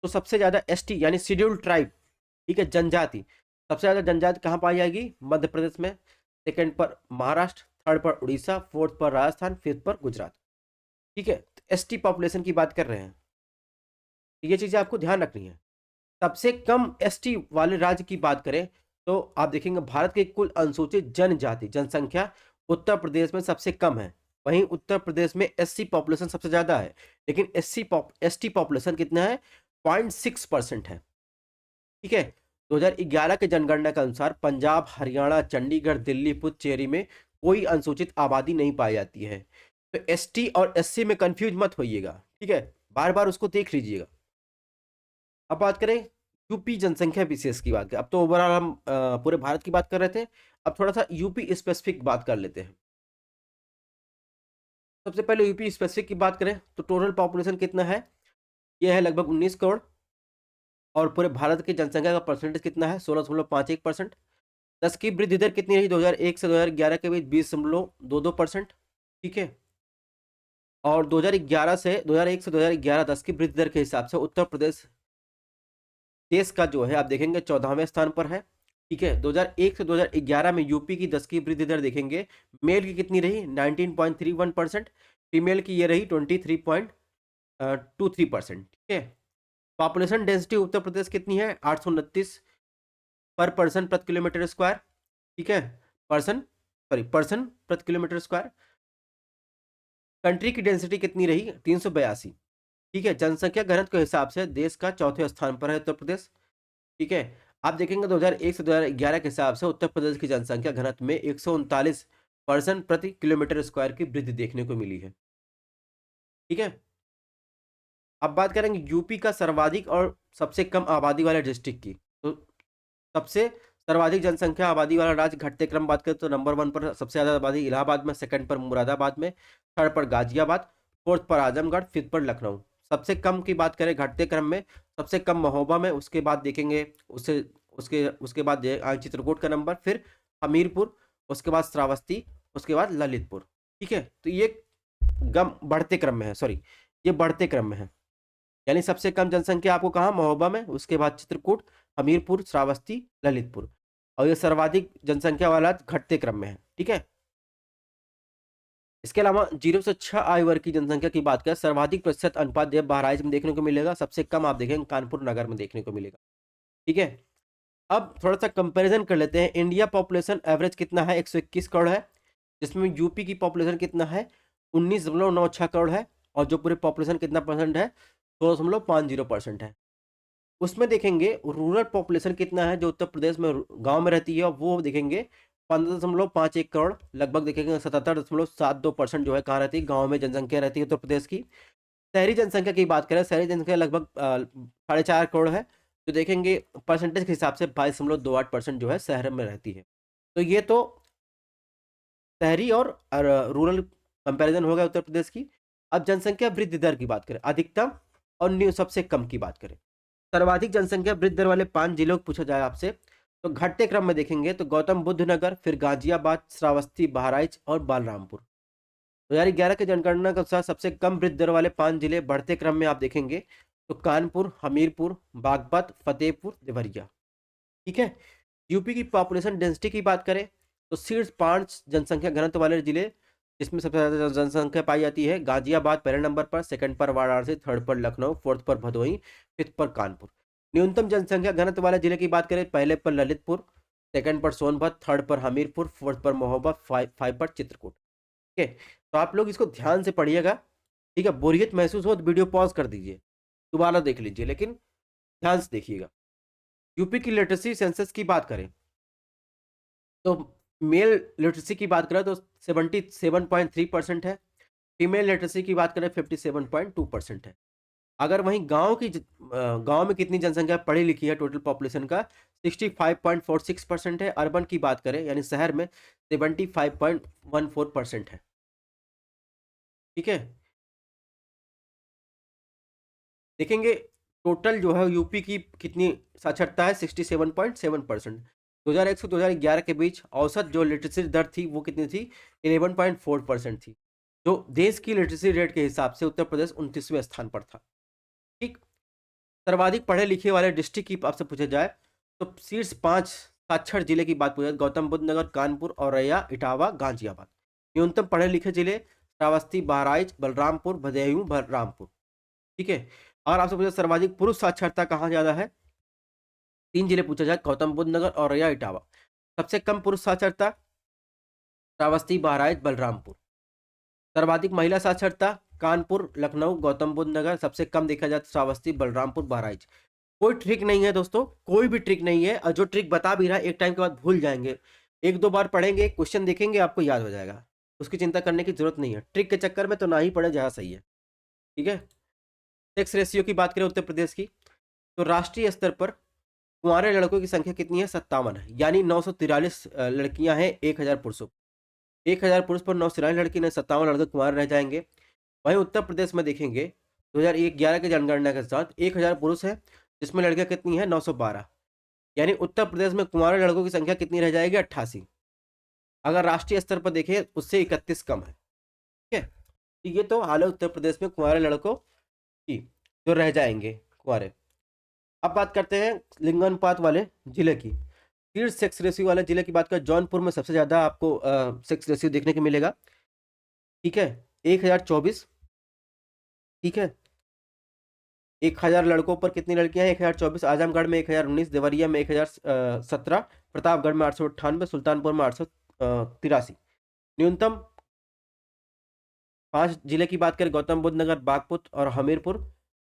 तो सबसे ज्यादा एसटी यानी शेड्यूल्ड ट्राइब, ठीक है, जनजाति, सबसे ज्यादा जनजाति कहाँ पाई जाएगी, मध्य प्रदेश में, सेकंड पर महाराष्ट्र, थर्ड पर उड़ीसा, फोर्थ पर राजस्थान, फिफ्थ पर गुजरात। ठीक है, तो एसटी पॉपुलेशन की बात कर रहे हैं, ये चीजें आपको ध्यान रखनी है। सबसे कम एसटी वाले राज्य की बात करें तो आप देखेंगे भारत के कुल अनुसूचित जनजाति जनसंख्या उत्तर प्रदेश में सबसे कम है। वहीं उत्तर प्रदेश में एससी पॉपुलेशन सबसे ज्यादा है, लेकिन एसटी पॉपुलेशन कितना है, 0.6% है। ठीक है, 2011 के जनगणना के अनुसार पंजाब, हरियाणा, चंडीगढ़, दिल्ली, पुडुचेरी में कोई अनुसूचित आबादी नहीं पाई जाती है। तो एसटी और एससी में कंफ्यूज मत होइएगा। ठीक है, बार बार उसको देख लीजिएगा। अब बात करें यूपी जनसंख्या विशेष की बात करें, अब तो ओवरऑल हम पूरे भारत की बात कर रहे थे, अब थोड़ा सा यूपी स्पेसिफिक बात कर लेते हैं। सबसे पहले यूपी स्पेसिफिक की बात करें तो टोटल पॉपुलेशन कितना है, यह है लगभग 19 करोड़, और पूरे भारत की जनसंख्या का परसेंटेज कितना है, 16.51%। 10 की वृद्धि दर कितनी रही 2001 से 2011 के बीच, 20.22%। ठीक है, और 2011 से 2001 से 2011 10 की वृद्धि दर के हिसाब से उत्तर प्रदेश देश का जो है आप देखेंगे 14वें स्थान पर है। ठीक है, 2001 से 2011 में यूपी की 10 की वृद्धि दर देखेंगे, मेल की कितनी रही 19.31%, फीमेल की ये रही 23.23%। ठीक है, पॉपुलेशन डेंसिटी उत्तर प्रदेश कितनी है 829 पर पर्सन प्रति किलोमीटर स्क्वायर। ठीक है, पर्सन प्रति किलोमीटर स्क्वायर। कंट्री की डेंसिटी कितनी रही 382। ठीक है, जनसंख्या घनत्व के हिसाब से देश का चौथे स्थान पर है उत्तर प्रदेश। ठीक है, आप देखेंगे 2001 से 2011 के हिसाब से उत्तर प्रदेश की जनसंख्या घनत्व में 139 पर्सन प्रति किलोमीटर स्क्वायर की वृद्धि देखने को मिली है। ठीक है, अब बात करेंगे यूपी का सर्वाधिक और सबसे कम आबादी वाले डिस्ट्रिक्ट की, तो सबसे सर्वाधिक जनसंख्या आबादी वाला राज्य घटते क्रम बात करें तो नंबर 1 पर सबसे ज्यादा आबादी इलाहाबाद में, सेकंड पर मुरादाबाद में, थर्ड पर गाजियाबाद, फोर्थ पर आजमगढ़, फिफ्थ पर लखनऊ। सबसे कम की बात करें घटते क्रम में, सबसे कम महोबा में, उसके बाद देखेंगे उससे उसके उसके बाद चित्रकूट का नंबर, फिर हमीरपुर, उसके बाद श्रावस्ती, उसके बाद ललितपुर। ठीक है, तो ये गम बढ़ते क्रम में है, सॉरी, ये बढ़ते क्रम में है। यानी सबसे कम जनसंख्या आपको कहाँ, महोबा में, उसके बाद चित्रकूट, हमीरपुर, श्रावस्ती, ललितपुर, और ये सर्वाधिक जनसंख्या वाला घटते क्रम में है। ठीक है, इसके अलावा 0 से 6 आयु वर्ग की जनसंख्या की बात करें, सर्वाधिक प्रतिशत अनुपात देव बहराइच में देखने को मिलेगा, सबसे कम आप देखेंगे कानपुर नगर में देखने को मिलेगा। ठीक है, अब थोड़ा सा कंपैरिजन कर लेते हैं। इंडिया पॉपुलेशन एवरेज कितना है, 121 करोड़ है, जिसमें यूपी की पॉपुलेशन कितना है, 19.96 करोड़ है, और जो पूरे पॉपुलेशन कितना परसेंट है, 16.50% है। उसमें देखेंगे रूरल पॉपुलेशन कितना है, जो उत्तर प्रदेश में गांव में रहती है, वो देखेंगे 15.51 करोड़ लगभग, देखेंगे 77.72% जो है कहाँ रहती है, गाँव में जनसंख्या रहती है उत्तर प्रदेश की। शहरी जनसंख्या की बात करें, शहरी जनसंख्या लगभग 4.5 करोड़ है, जो देखेंगे परसेंटेज के हिसाब से 22.28% जो है शहर में रहती है। तो ये तो शहरी और रूरल कंपैरिजन हो गया उत्तर प्रदेश की। अब जनसंख्या वृद्धि दर की बात करें, अधिकतम और न्यू सबसे कम की बात करें, सर्वाधिक जनसंख्या वृद्धि दर वाले 5 जिलों को पूछा जाए आपसे, तो घटते क्रम में देखेंगे तो गौतम बुद्ध नगर, फिर गाजियाबाद, श्रावस्ती, बहराइच और बालरामपुर। 2011 की जनगणना के अनुसार सबसे कम वृद्धि दर वाले 5 जिले बढ़ते क्रम में आप देखेंगे तो कानपुर, हमीरपुर, बागपत, फतेहपुर, देवरिया। ठीक है, यूपी की पॉपुलेशन डेंसिटी की बात करें तो शीर्ष 5 जनसंख्या घनत्व वाले जिले, जिसमें सबसे ज्यादा जनसंख्या पाई जाती है, गाजियाबाद पहले नंबर पर, सेकंड पर वाराणसी, थर्ड पर लखनऊ, फोर्थ पर भदोही, फिफ्थ पर कानपुर। न्यूनतम जनसंख्या घनत्व वाले जिले की बात करें, पहले पर ललितपुर, सेकंड पर सोनभद्र, थर्ड पर हमीरपुर, फोर्थ पर महोबा, फाइव पर चित्रकूट। ठीक है, तो आप लोग इसको ध्यान से पढ़िएगा। ठीक है, बोरियत महसूस हो तो वीडियो पॉज कर दीजिए, दोबारा देख लीजिए, लेकिन ध्यान से देखिएगा। यूपी की लिटरेसी सेंसस की बात करें तो मेल लिटरेसी की बात करें तो 77.3% है, फीमेल लिटरेसी की बात करें 57.2% है। अगर वहीं गांव में कितनी जनसंख्या पढ़ी लिखी है टोटल पॉपुलेशन का, 65.46% है। अर्बन की बात करें यानी शहर में 75.14% है। ठीक है, देखेंगे टोटल जो है यूपी की कितनी साक्षरता है, 67.7%। 2001 से 2011 के बीच औसत जो लिटरेसी दर थी वो कितनी थी, 11.4% थी, जो देश की लिटरेसी रेट के हिसाब से उत्तर प्रदेश 29वें स्थान पर था। ठीक, सर्वाधिक पढ़े लिखे वाले डिस्ट्रिक्ट की आपसे पूछा जाए तो शीर्ष 5 साक्षर जिले की बात पूछा जाए, गौतम बुद्ध नगर, कानपुर, औरैया, इटावा, गाजियाबाद। न्यूनतम पढ़े लिखे जिले, श्रावस्ती, बहराइच, बलरामपुर, बदायूं, बलरामपुर। ठीक है, और आपसे पूछा सर्वाधिक पुरुष साक्षरता कहाँ ज्यादा है, 3 जिले पूछा जाए, गौतम बुद्ध नगर, औरैया, इटावा। सबसे कम पुरुष साक्षरता, श्रावस्ती, बहराइच, बलरामपुर। सर्वाधिक महिला साक्षरता, कानपुर, लखनऊ, गौतम बुद्ध नगर। सबसे कम देखा जाए श्रावस्ती, बलरामपुर, बहराइच। कोई ट्रिक नहीं है दोस्तों, कोई भी ट्रिक नहीं है, और जो ट्रिक बता भी रहा है एक टाइम के बाद भूल जाएंगे, 1-2 बार पढ़ेंगे, क्वेश्चन देखेंगे, आपको याद हो जाएगा, उसकी चिंता करने की जरूरत नहीं है। ट्रिक के चक्कर में तो ना ही पढ़े जहाँ सही है। ठीक है, सेक्स रेशियो की बात करें उत्तर प्रदेश की तो राष्ट्रीय स्तर पर कुंवारे लड़कों की संख्या कितनी है, 57 है, यानी 943 लड़कियां हैं 1000 पुरुषों, 1000 पुरुष पर 943 लड़की ने 57 लड़के कुंवारे रह जाएंगे। वहीं उत्तर प्रदेश में देखेंगे 2011 की जनगणना के साथ 1000 पुरुष है, जिसमें लड़कियां कितनी है, 912, यानी उत्तर प्रदेश में कुंवारे लड़कों की संख्या कितनी रह जाएगी, 88। अगर राष्ट्रीय स्तर पर देखें उससे 31 कम है। ठीक है, तो ये तो हाल है उत्तर प्रदेश में कुंवारे लड़कों की जो रह जाएंगे कुंवारे। अब बात करते हैं लिंगानुपात वाले जिले की, शीर्ष सेक्स रेशियो वाले जिले की बात करें, जौनपुर में सबसे ज्यादा आपको सेक्स रेशियो देखने को मिलेगा। ठीक है, 1024। ठीक है, 1000 लड़कों पर कितनी लड़कियां हैं, 1024। आजमगढ़ में 1019, देवरिया में 1017, प्रतापगढ़ में 898, सुल्तानपुर में 883। न्यूनतम 5 जिले की बात करें, गौतम बुद्ध नगर, बागपुत और हमीरपुर,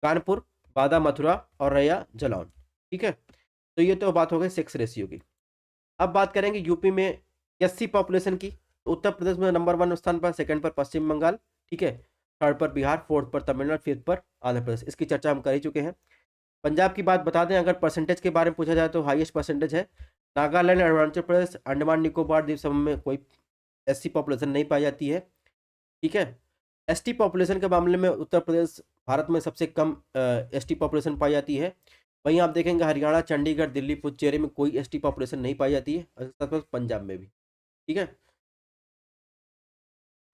कानपुर, बादा, मथुरा और रैया, जलौन। ठीक है, तो ये तो बात हो गई सेक्स रेशियो की। अब बात करेंगे यूपी में एससी पॉपुलेशन की, तो उत्तर प्रदेश में नंबर 1 स्थान पर, सेकंड पर पश्चिम बंगाल, ठीक है, थर्ड पर बिहार, फोर्थ पर तमिलनाडु, फिफ्थ पर आंध्र प्रदेश। इसकी चर्चा हम कर ही चुके हैं। पंजाब की बात बता दें, अगर परसेंटेज के बारे में पूछा जाए तो हाईएस्ट परसेंटेज है नागालैंड, अरुणाचल प्रदेश, अंडमान निकोबार द्वीप समूह में कोई एससी पॉपुलेशन नहीं पाई जाती है। ठीक है, एसटी पॉपुलेशन के मामले में उत्तर प्रदेश भारत में सबसे कम एसटी पॉपुलेशन पाई जाती है। वहीं आप देखेंगे हरियाणा, चंडीगढ़, दिल्ली, पुडुचेरी में कोई एसटी पॉपुलेशन नहीं पाई जाती है, और साथ में पंजाब में भी। ठीक है।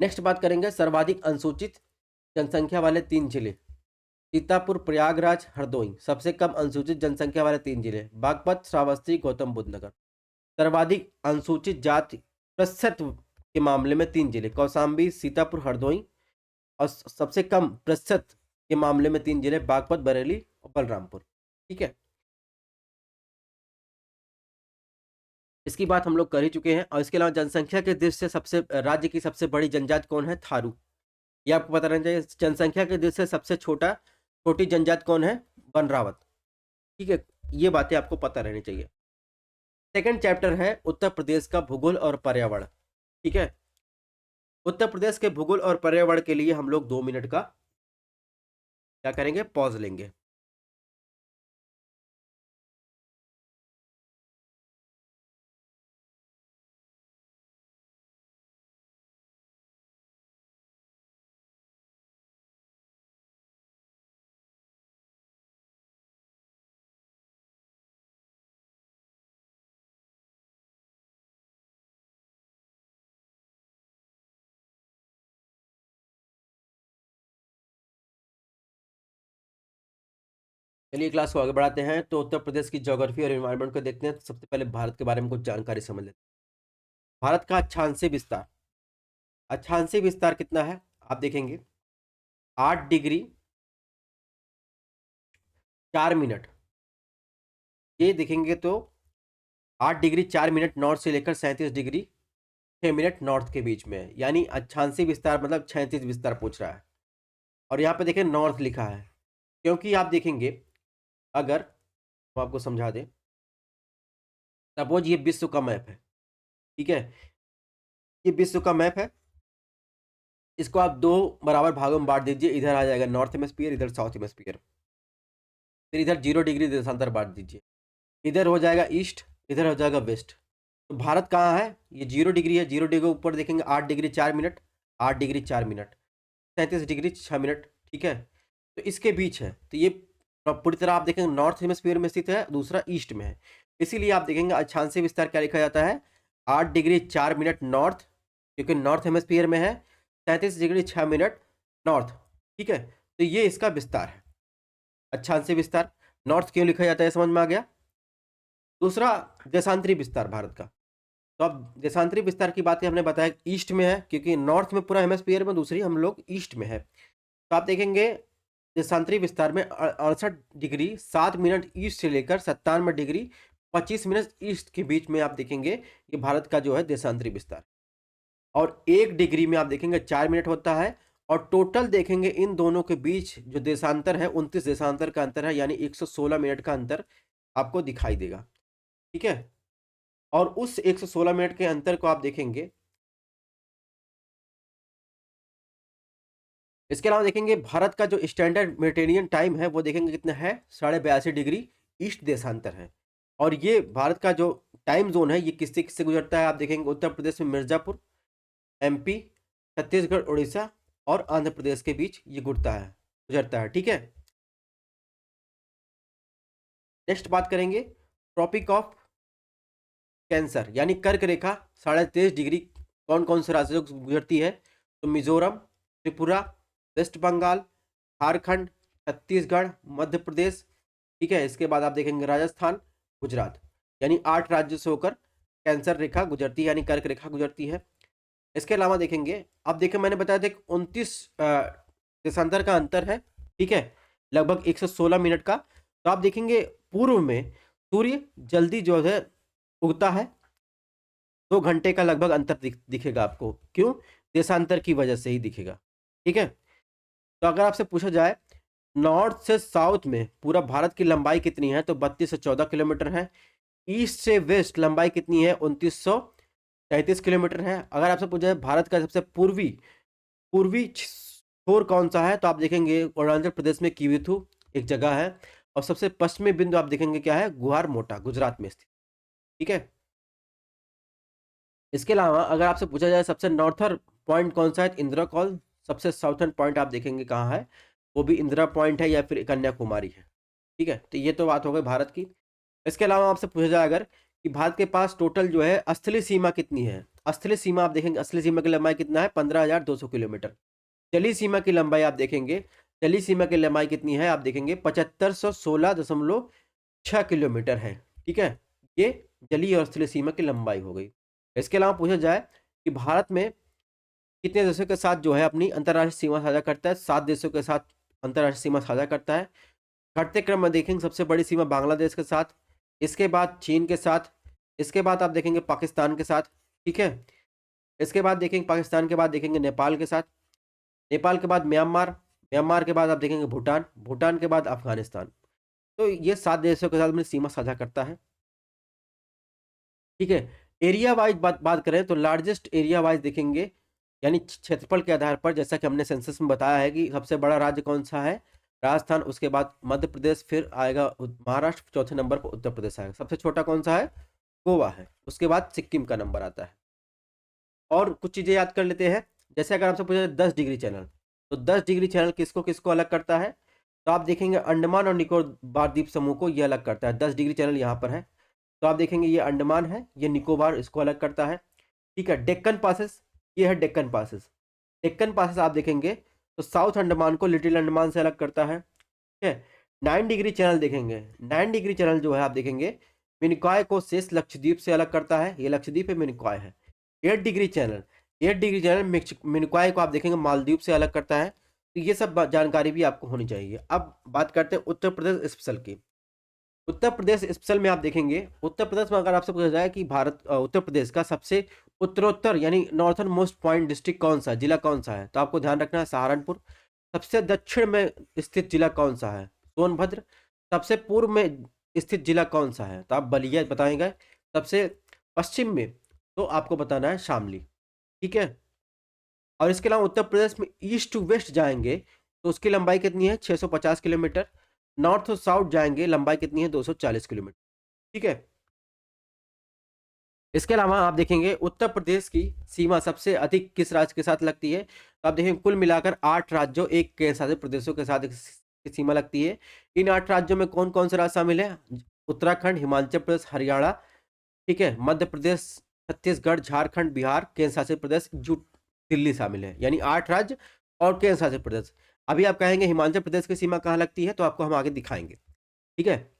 नेक्स्ट बात करेंगे सर्वाधिक अनुसूचित जनसंख्या वाले 3 जिले। सीतापुर, प्रयागराज, हरदोई। सबसे कम अनुसूचित जनसंख्या वाले 3 जिले बागपत, श्रावस्ती, गौतम बुद्ध नगर। सर्वाधिक अनुसूचित जाति प्रतिशत के मामले में 3 जिले कौशाम्बी, सीतापुर, हरदोई। और सबसे कम प्रतिशत के मामले में 3 जिले बागपत, बरेली और बलरामपुर। ठीक है। इसकी बात हम लोग कर ही चुके हैं। और इसके अलावा जनसंख्या के दृष्टि से सबसे राज्य की सबसे बड़ी जनजाति कौन है? थारू। ये आपको पता रहना चाहिए। जनसंख्या के दृष्टि से सबसे छोटी जनजाति कौन है? बनरावत। ठीक है, ये बातें आपको पता रहनी चाहिए। सेकंड चैप्टर है उत्तर प्रदेश का भूगोल और पर्यावरण। ठीक है। उत्तर प्रदेश के भूगोल और पर्यावरण के लिए हम लोग 2 मिनट का क्या करेंगे? पॉज लेंगे। चलिए क्लास को आगे बढ़ाते हैं। तो उत्तर प्रदेश की ज्योग्राफी और एनवायरनमेंट को देखते हैं। तो सबसे पहले भारत के बारे में कुछ जानकारी समझ लेते हैं। भारत का अक्षांशीय विस्तार, अक्षांशीय विस्तार कितना है आप देखेंगे? 8 डिग्री 4 मिनट। ये देखेंगे तो 8 डिग्री 4 मिनट नॉर्थ से लेकर 37 डिग्री 6 मिनट नॉर्थ के बीच में है। यानी अक्षांशीय विस्तार मतलब क्षैतिज विस्तार पूछ रहा है। और यहाँ पे देखें नॉर्थ लिखा है, क्योंकि आप देखेंगे अगर हम आपको समझा दें, सपोज ये विश्व का मैप है। ठीक है, ये विश्व का मैप है। इसको आप 2 बराबर भागों में बांट दीजिए। इधर आ जाएगा नॉर्थ हेमिस्फीयर, इधर साउथ हेमिस्फीयर। फिर इधर 0 डिग्री देशांतर बांट दीजिए। इधर हो जाएगा ईस्ट, इधर हो जाएगा वेस्ट। तो भारत कहाँ है? ये 0 डिग्री है। 0 डिग्री ऊपर देखेंगे 8 degree 4 minute, 8 degree 4 minute, 37 degree 6 minute. ठीक है, तो इसके बीच है। तो ये पूरी तरह आप देखेंगे नॉर्थ हेमिस्फीयर में स्थित है, दूसरा ईस्ट में है। इसीलिए आप देखेंगे अक्षांशीय विस्तार क्या लिखा जाता है? 8 डिग्री 4 मिनट नॉर्थ, क्योंकि नॉर्थ हेमिस्फीयर में है। 37 डिग्री 6 मिनट नॉर्थ। ठीक है, तो ये इसका विस्तार है, अक्षांशीय विस्तार। नॉर्थ क्यों लिखा जाता है, समझ में आ गया? दूसरा देशांतरी विस्तार भारत का। तो अब देशांतरी विस्तार की बात हमने बताया ईस्ट में है, क्योंकि नॉर्थ में पूरा हेमिस्फीयर में, दूसरी हम लोग ईस्ट में है। तो आप देखेंगे देशांतरी विस्तार में 68 डिग्री 7 मिनट ईस्ट से लेकर 97 डिग्री 25 मिनट ईस्ट के बीच में आप देखेंगे ये भारत का जो है देशांतरी विस्तार। और 1 डिग्री में आप देखेंगे 4 मिनट होता है। और टोटल देखेंगे इन दोनों के बीच जो देशांतर है 29 देशांतर का अंतर है, यानी 116 मिनट का अंतर आपको दिखाई देगा। ठीक है, और उस 116 मिनट के अंतर को आप देखेंगे। इसके अलावा देखेंगे भारत का जो स्टैंडर्ड मेडिटेरियन टाइम है वो देखेंगे कितना है? 82.5 डिग्री ईस्ट देशांतर है। और ये भारत का जो टाइम जोन है ये किससे किससे गुजरता है? आप देखेंगे उत्तर प्रदेश में मिर्जापुर, एमपी, छत्तीसगढ़, उड़ीसा और आंध्र प्रदेश के बीच ये गुजरता है। ठीक है, नेक्स्ट बात करेंगे ट्रॉपिक ऑफ कैंसर यानी कर्क रेखा 23.5 डिग्री कौन कौन से राज्यों से गुजरती है? तो मिजोरम, त्रिपुरा, वेस्ट बंगाल, झारखंड, छत्तीसगढ़, मध्य प्रदेश। ठीक है, इसके बाद आप देखेंगे राजस्थान, गुजरात। यानी 8 राज्यों से होकर कैंसर रेखा गुजरती है, यानी कर्क रेखा गुजरती है। इसके अलावा देखेंगे, आप देखें मैंने बताया था 29 देशांतर का अंतर है। ठीक है, लगभग 116 मिनट का। तो आप देखेंगे पूर्व में सूर्य जल्दी जो है उगता है, 2 घंटे का लगभग अंतर दिखेगा आपको। क्यों? देशांतर की वजह से ही दिखेगा। ठीक है, तो अगर आपसे पूछा जाए नॉर्थ से साउथ में पूरा भारत की लंबाई कितनी है, तो 32 से 14 किलोमीटर है। ईस्ट से वेस्ट लंबाई कितनी है? 2933 किलोमीटर है। अगर आपसे पूछा जाए भारत का सबसे पूर्वी पूर्वी छोर कौन सा है, तो आप देखेंगे अरुणाचल प्रदेश में किविथु एक जगह है। और सबसे पश्चिमी बिंदु आप देखेंगे क्या है? गुहार मोटा, गुजरात में स्थित। ठीक है, इसके अलावा अगर आपसे पूछा जाए सबसे नॉर्थर पॉइंट कौन सा है, इंदिरा कॉल। सबसे साउथर्न पॉइंट आप देखेंगे कहाँ है? वो भी इंदिरा पॉइंट है या फिर कन्याकुमारी है। ठीक है, तो ये तो बात हो गई भारत की। इसके अलावा आपसे पूछा जाए अगर कि भारत के पास टोटल जो है स्थलीय सीमा कितनी है। स्थलीय सीमा आप देखेंगे, स्थलीय सीमा की लंबाई कितना है, 15,200 किलोमीटर। जलीय सीमा की लंबाई आप देखेंगे, जलीय सीमा की लंबाई कितनी है आप देखेंगे, 7516.6 किलोमीटर है। ठीक है, ये जलीय और स्थलीय सीमा की लंबाई हो गई। इसके अलावा पूछा जाए कि भारत में कितने देशों के साथ जो है अपनी अंतर्राष्ट्रीय सीमा साझा करता है। 7 देशों के साथ अंतर्राष्ट्रीय सीमा साझा करता है। घटते क्रम में देखेंगे सबसे बड़ी सीमा बांग्लादेश के साथ, इसके बाद चीन के साथ, इसके बाद आप देखेंगे पाकिस्तान के साथ। ठीक है, इसके बाद देखेंगे पाकिस्तान के बाद देखेंगे नेपाल के साथ, नेपाल के बाद म्यांमार, म्यांमार के बाद आप देखेंगे भूटान, भूटान के बाद अफगानिस्तान। तो ये 7 देशों के साथ अपनी सीमा साझा करता है। ठीक है, एरिया वाइज बात करें तो लार्जेस्ट एरिया वाइज देखेंगे, यानी क्षेत्रफल के आधार पर, जैसा कि हमने सेंसस में बताया है कि सबसे बड़ा राज्य कौन सा है, राजस्थान, उसके बाद मध्य प्रदेश, फिर आएगा महाराष्ट्र, चौथे नंबर पर उत्तर प्रदेश आएगा। सबसे छोटा कौन सा है, गोवा है, उसके बाद सिक्किम का नंबर आता है। और कुछ चीजें याद कर लेते हैं, जैसे अगर आपसे पूछा जाए 10 डिग्री चैनल, तो 10 डिग्री चैनल किसको किसको अलग करता है, तो आप देखेंगे अंडमान और निकोबार द्वीप समूह को ये अलग करता है। 10 डिग्री चैनल यहाँ पर है, तो आप देखेंगे ये अंडमान है, ये निकोबार, इसको अलग करता है। ठीक है, डेक्कन पासेस, ये है डेक्कन पासेस। डेक्कन पासेस आप देखेंगे तो साउथ अंडमान को लिटिल अंडमान से अलग करता है। ठीक है, 9 डिग्री चैनल देखेंगे, 9 डिग्री चैनल जो है आप देखेंगे मिनिकॉय को शेष लक्षद्वीप से अलग करता है, ये लक्षद्वीप है, मिनिकॉय है। 8 degree channel, 8 degree channel Minicoy को आप देखेंगे मालदीव से अलग करता है। तो ये सब जानकारी भी आपको होनी चाहिए। अब बात करते हैं उत्तर प्रदेश स्पेशल की। उत्तर प्रदेश स्पेशल में आप देखेंगे, उत्तर प्रदेश में अगर आपसे पूछा जाए कि उत्तर प्रदेश का सबसे उत्तरोत्तर यानी नॉर्थन मोस्ट पॉइंट डिस्ट्रिक्ट कौन सा है, जिला कौन सा है, तो आपको ध्यान रखना है सहारनपुर। सबसे दक्षिण में स्थित जिला कौन सा है, सोनभद्र। सबसे पूर्व में स्थित जिला कौन सा है, तो आप बलिया बताएंगे। सबसे पश्चिम में तो आपको बताना है शामली। ठीक है, और इसके अलावा उत्तर प्रदेश में ईस्ट टू वेस्ट जाएंगे तो उसकी लंबाई कितनी है, 650 किलोमीटर। नॉर्थ टू साउथ जाएंगे, लंबाई कितनी है, 240 किलोमीटर। ठीक है, इसके अलावा आप देखेंगे उत्तर प्रदेश की सीमा सबसे अधिक किस राज्य के साथ लगती है, तो आप देखेंगे कुल मिलाकर 8 राज्यों, एक केंद्र शासित प्रदेशों के साथ सीमा लगती है। इन 8 राज्यों में कौन कौन से राज्य शामिल है, उत्तराखंड, हिमाचल प्रदेश, हरियाणा, ठीक है, मध्य प्रदेश, छत्तीसगढ़, झारखंड, बिहार, केंद्र शासित प्रदेश, दिल्ली शामिल है। यानी 8 राज्य और केंद्र शासित प्रदेश। अभी आप कहेंगे हिमाचल प्रदेश की सीमा कहाँ लगती है, तो आपको हम आगे दिखाएंगे। ठीक है,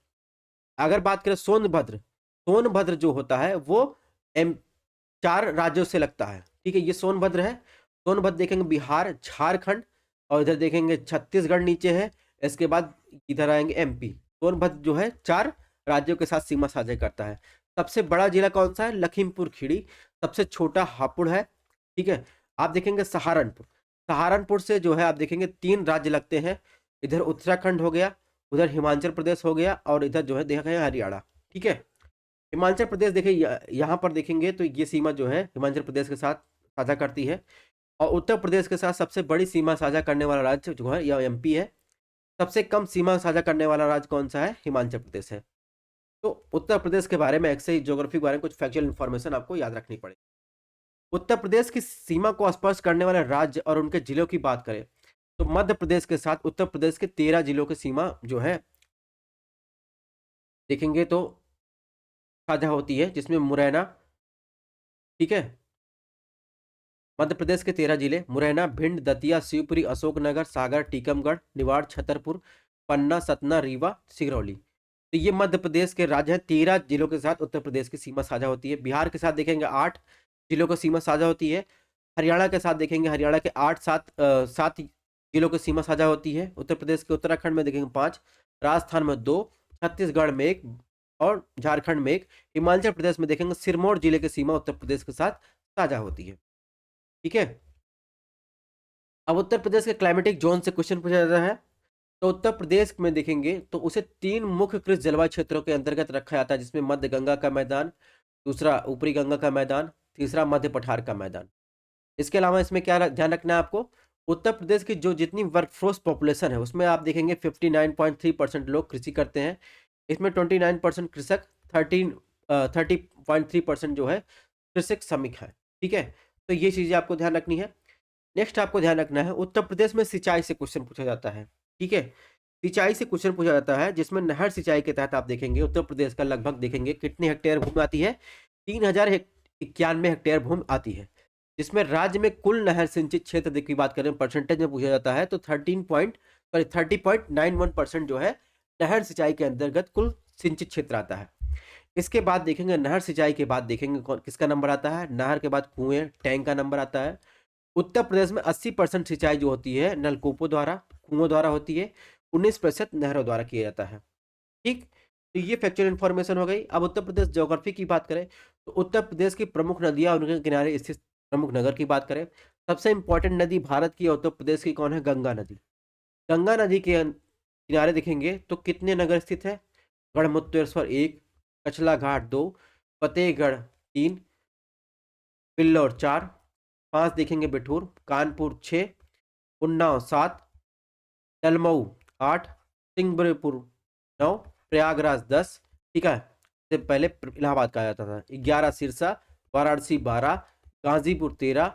अगर बात करें सोनभद्र, सोनभद्र जो होता है वो 4 राज्यों से लगता है। ठीक है, ये सोनभद्र है। सोनभद्र देखेंगे बिहार, झारखंड, और इधर देखेंगे छत्तीसगढ़ नीचे है, इसके बाद इधर आएंगे एमपी। सोनभद्र जो है 4 राज्यों के साथ सीमा साझा करता है। सबसे बड़ा जिला कौन सा है, लखीमपुर खीरी। सबसे छोटा हापुड़ है। ठीक है, आप देखेंगे सहारनपुर, सहारनपुर से जो है आप देखेंगे 3 राज्य लगते हैं। इधर उत्तराखंड हो गया, उधर हिमाचल प्रदेश हो गया, और इधर जो है देखा है हरियाणा। ठीक है, हिमाचल प्रदेश देखिए यहाँ पर देखेंगे तो ये सीमा जो है हिमाचल प्रदेश के साथ साझा करती है। और उत्तर प्रदेश के साथ सबसे बड़ी सीमा साझा करने वाला राज्य जो है यह एमपी है। सबसे कम सीमा साझा करने वाला राज्य कौन सा है, हिमाचल प्रदेश है। तो उत्तर प्रदेश के बारे में ऐसे ज्योग्राफी के बारे में कुछ फैक्चुअल इन्फॉर्मेशन आपको याद रखनी पड़ेगी। उत्तर प्रदेश की सीमा को स्पर्श करने वाले राज्य और उनके जिलों की बात करें तो मध्य प्रदेश के साथ उत्तर प्रदेश के 13 जिलों की सीमा जो है देखेंगे तो साझा होती है, जिसमें मुरैना, ठीक है, मध्य प्रदेश के 13 जिले मुरैना, भिंड, दतिया, शिवपुरी, अशोकनगर, सागर, टीकमगढ़, निवाड़, छतरपुर, पन्ना, सतना, रीवा, सिगरौली। तो ये मध्य प्रदेश के राज्य हैं। 13 जिलों के साथ उत्तर प्रदेश की सीमा साझा होती है। बिहार के साथ देखेंगे 8 जिलों की सीमा साझा होती है। हरियाणा के साथ देखेंगे हरियाणा के 7 जिलों की सीमा साझा होती है। उत्तर प्रदेश के उत्तराखंड में देखेंगे 5, राजस्थान में 2, छत्तीसगढ़ में 1 और झारखंड में 1। हिमाचल प्रदेश में देखेंगे सिरमौर जिले की सीमा उत्तर प्रदेश के साथ साझा होती है। ठीक है, अब उत्तर प्रदेश के क्लाइमेटिक जोन से क्वेश्चन पूछा जाता है। तो उत्तर प्रदेश में देखेंगे तो उसे 3 मुख्य कृषि जलवायु क्षेत्रों के अंतर्गत रखा जाता है, जिसमें मध्य गंगा का मैदान, दूसरा ऊपरी गंगा का मैदान, तीसरा मध्य पठार का मैदान। इसके अलावा इसमें क्या ध्यान रखना है आपको, उत्तर प्रदेश की जो जितनी वर्कफोर्स पॉपुलेशन है उसमें आप देखेंगे 59.3% लोग कृषि करते हैं। इसमें 29% कृषक, 30.3% जो है कृषक श्रमिक है। ठीक है, तो ये चीजें आपको ध्यान रखनी है। नेक्स्ट आपको ध्यान रखना है, उत्तर प्रदेश में सिंचाई से क्वेश्चन पूछा जाता है। ठीक है। सिंचाई से क्वेश्चन पूछा जाता है जिसमें नहर सिंचाई के तहत आप देखेंगे उत्तर प्रदेश का लगभग देखेंगे कितने हेक्टेयर भूमि आती है, 3091 हेक्टेयर भूमि आती है। जिसमें राज्य में कुल नहर सिंचित क्षेत्र की बात करें परसेंटेज में पूछा जाता है तो 30.91% जो है नहर सिंचाई के अंतर्गत कुल सिंचित क्षेत्र आता है। इसके बाद देखेंगे नहर सिंचाई के बाद देखेंगे किसका नंबर आता है, नहर के बाद कुएं टैंक का नंबर आता है। उत्तर प्रदेश में 80% सिंचाई जो होती है नलकूपों द्वारा, कुओं द्वारा होती है, 19% नहरों द्वारा किया जाता है। ठीक, तो ये फैक्चुअल इन्फॉर्मेशन हो गई। अब उत्तर प्रदेश ज्योग्राफी की बात करें तो उत्तर प्रदेश की प्रमुख नदियां और उनके किनारे स्थित प्रमुख नगर की बात करें, सबसे इंपॉर्टेंट नदी भारत की उत्तर प्रदेश की कौन है, गंगा नदी। गंगा नदी के किनारे देखेंगे तो कितने नगर स्थित है, गढ़मुक्तेश्वर 1, कछला घाट 2, फतेहगढ़ 3, बिल्लौर 4, 5 देखेंगे बिठूर, कानपुर 6, उन्नाव 7, दलमऊ 8, सिंहपुर 9, प्रयागराज 10। ठीक है, इससे पहले इलाहाबाद कहा जाता था। 11 सिरसा, वाराणसी 12, गाजीपुर 13,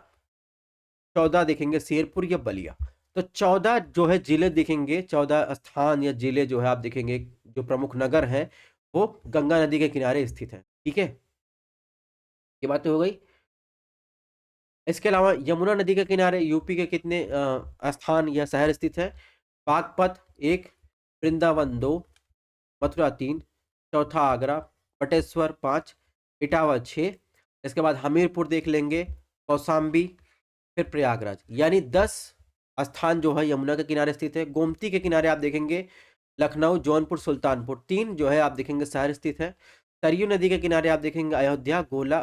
14 देखेंगे शेरपुर या बलिया। तो 14 जो है जिले देखेंगे, 14 स्थान या जिले जो है आप देखेंगे जो प्रमुख नगर हैं वो गंगा नदी के किनारे स्थित है। ठीक है, ये बात तो हो गई। इसके अलावा यमुना नदी के किनारे यूपी के कितने स्थान या शहर स्थित है, बागपत 1, वृंदावन 2, मथुरा 3, चौथा आगरा, पटेश्वर 5, इटावा 6। इसके बाद हमीरपुर देख लेंगे, कौशाम्बी, फिर प्रयागराज, यानी 10 स्थान जो है यमुना के किनारे स्थित है। गोमती के किनारे आप देखेंगे लखनऊ, जौनपुर, सुल्तानपुर 3 जो है आप देखेंगे शहर स्थित है। सरयू नदी के किनारे आप देखेंगे अयोध्या, गोला,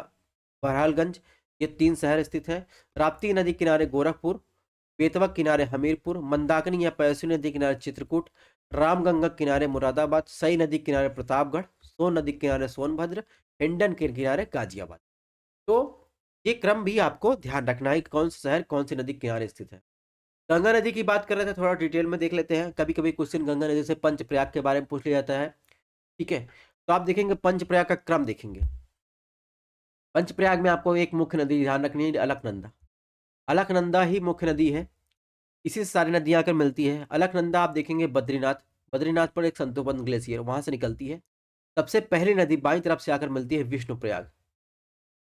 बहरहालगंज, ये 3 शहर स्थित है। राप्ती नदी किनारे गोरखपुर, बेतवा किनारे हमीरपुर, मंदाकिनी या पैसू नदी किनारे चित्रकूट, रामगंगा किनारे मुरादाबाद, सई नदी किनारे प्रतापगढ़, सोन नदी किनारे सोनभद्र, हिंडन के किनारे गाजियाबाद। तो ये क्रम भी आपको ध्यान रखना है कि कौन सा शहर कौन सी नदी किनारे स्थित है। गंगा नदी की बात कर रहे थे, थोड़ा डिटेल में देख लेते हैं। कभी कभी क्वेश्चन गंगा नदी से पंचप्रयाग के बारे में पूछ लिया जाता है। ठीक है, तो आप देखेंगे पंचप्रयाग का क्रम देखेंगे। पंचप्रयाग में आपको एक मुख्य नदी ध्यान रखनी है, अलकनंदा। अलकनंदा ही मुख्य नदी है, इसी से सारी नदियां आकर मिलती है। अलकनंदा आप देखेंगे बद्रीनाथ, बद्रीनाथ पर एक संतोबन ग्लेशियर वहां से निकलती है। सबसे पहली नदी बाईं तरफ से आकर मिलती है विष्णुप्रयाग,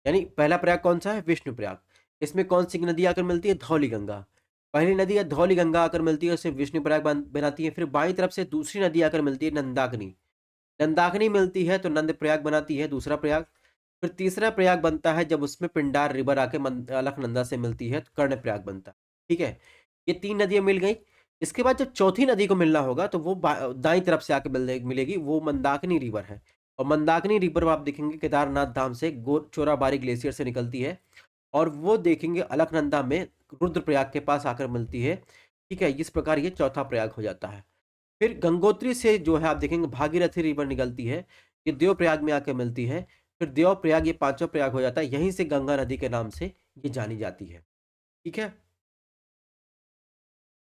यानी पहला प्रयाग कौन सा है, विष्णुप्रयाग। इसमें कौन सी नदी आकर मिलती है, धौली गंगा। पहली नदी है धौली गंगा आकर मिलती है, उससे विष्णुप्रयाग बनाती है। फिर बाईं तरफ से दूसरी नदी आकर मिलती है नंदाकिनी, नंदाकिनी मिलती है तो नंद प्रयाग बनाती है, दूसरा प्रयाग। फिर तीसरा प्रयाग बनता है जब उसमें पिंडार रिवर आके अलकनंदा से मिलती है तो कर्ण प्रयाग बनता है। ठीक है, ये 3 नदियां मिल गई। इसके बाद जब चौथी नदी को मिलना होगा तो वो दाईं तरफ से आके मिलेगी, वो मंदाकिनी रिवर है। और मंदाकिनी रिवर आप देखेंगे केदारनाथ धाम से चोराबारी ग्लेशियर से निकलती है और वो देखेंगे अलकनंदा में रुद्रप्रयाग के पास आकर मिलती है। ठीक है, इस प्रकार ये चौथा प्रयाग हो जाता है। फिर गंगोत्री से जो है आप देखेंगे भागीरथी रिवर निकलती है, ये देव प्रयाग में आकर मिलती है। फिर देव प्रयाग ये 5वां प्रयाग हो जाता है, यहीं से गंगा नदी के नाम से ये जानी जाती है। ठीक है,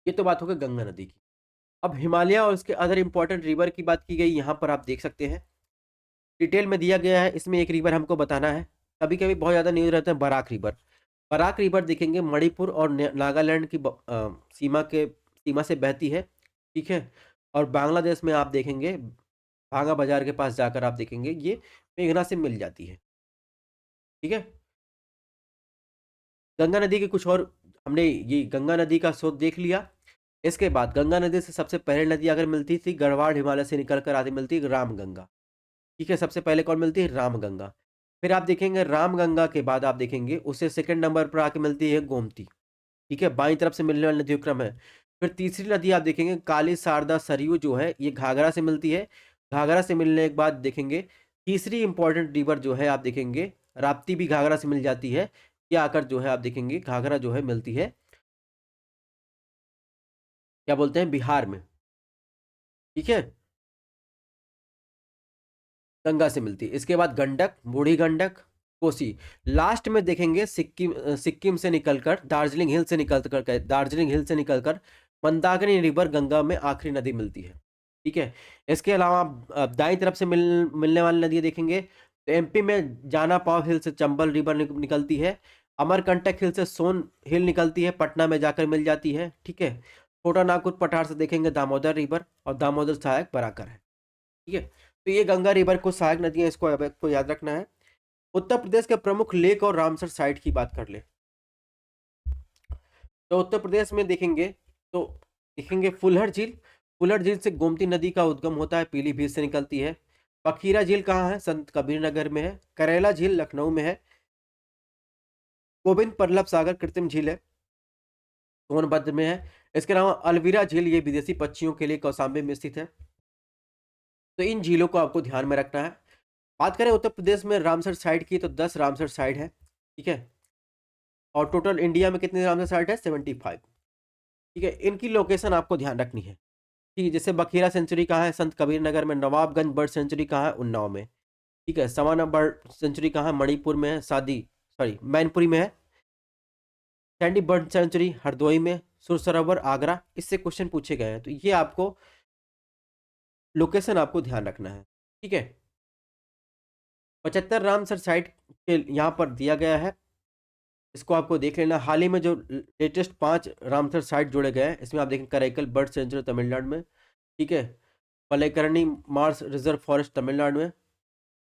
ये तो बात हो गई गंगा नदी की। अब हिमालय और उसके अदर इंपॉर्टेंट रिवर की बात की गई, यहाँ पर आप देख सकते हैं डिटेल में दिया गया है। इसमें एक रिवर हमको बताना है, कभी कभी बहुत ज़्यादा न्यूज रहते हैं, बराक रिवर। बराक रिवर देखेंगे मणिपुर और नागालैंड की सीमा से बहती है। ठीक है, और बांग्लादेश में आप देखेंगे भांगा बाजार के पास जाकर आप देखेंगे ये मेघना से मिल जाती है। ठीक है, गंगा नदी के कुछ और हमने ये गंगा नदी का स्रोत देख लिया। इसके बाद गंगा नदी से सबसे पहले नदी अगर मिलती थी गढ़वाल हिमालय से निकल कर आती मिलती है रामगंगा। ठीक है, सबसे पहले कौन मिलती है, रामगंगा। फिर आप देखेंगे रामगंगा के बाद आप देखेंगे उससे सेकंड नंबर पर आके मिलती है गोमती। ठीक है, बाईं तरफ से मिलने वाला नदी क्रम है। फिर तीसरी नदी आप देखेंगे काली शारदा सरयू जो है ये घाघरा से मिलती है। घाघरा से मिलने के बाद देखेंगे तीसरी इंपॉर्टेंट रिवर जो है आप देखेंगे राप्ती भी घाघरा से मिल जाती है। ये आकर जो है आप देखेंगे घाघरा जो है मिलती है, क्या बोलते हैं, बिहार में। ठीक है, गंगा से मिलती है। इसके बाद गंडक, बूढ़ी गंडक, कोसी। लास्ट में देखेंगे सिक्किम से निकलकर दार्जिलिंग हिल से निकलकर मंदाकिनी रिवर गंगा में आखिरी नदी मिलती है। ठीक है, इसके अलावा आप दाईं तरफ से मिलने वाली नदी देखेंगे तो एमपी में जाना पाव हिल से चंबल रिवर निकलती है। अमरकंटक हिल से सोन हिल निकलती है, पटना में जाकर मिल जाती है। ठीक है, छोटा नागपुर पठार से देखेंगे दामोदर रिवर और दामोदर सहायक बराकर है। ठीक है, तो ये गंगा रिवर को सहायक नदियां, इसको आपको याद रखना है। उत्तर प्रदेश के प्रमुख लेक और रामसर साइट की बात कर ले तो उत्तर प्रदेश में देखेंगे तो देखेंगे फुलहर झील से गोमती नदी का उद्गम होता है, पीलीभीत से निकलती है। पखीरा झील कहाँ है? संत कबीर नगर में है। करेला झील लखनऊ में है। गोविंद बल्लभ सागर कृत्रिम झील है, सोनभद्र में है। इसके अलावा अलवीरा झील, ये विदेशी पक्षियों के लिए कौसाम्बी में स्थित है। तो इन झीलों को आपको ध्यान में रखना है। बात करें उत्तर प्रदेश में रामसर साइट की, तो 10 रामसर साइट है। ठीक है, और टोटल इंडिया में कितने रामसर साइट है? 75। ठीक है, इनकी लोकेशन आपको ध्यान रखनी है। ठीक है, जैसे बखीरा सेंचुरी कहाँ है? संत कबीर नगर में। नवाबगंज बर्ड सेंचुरी कहाँ है? उन्नाव में। ठीक है, सवाना बर्ड सेंचुरी कहाँ है? मणिपुर में है। मैनपुरी में है। सैंडी बर्ड सेंचुरी हरदोई में। सुर सरोवर आगरा। इससे क्वेश्चन पूछे गए हैं, तो ये आपको लोकेशन आपको ध्यान रखना है। ठीक है, 75 रामसर साइट के यहाँ पर दिया गया है, इसको आपको देख लेना। हाल ही में जो लेटेस्ट 5 रामसर साइट जोड़े गए हैं, इसमें आप देखें करैकल बर्ड सेंचुरी तमिलनाडु में। ठीक है, पलेकरनी मार्स रिजर्व फॉरेस्ट तमिलनाडु में।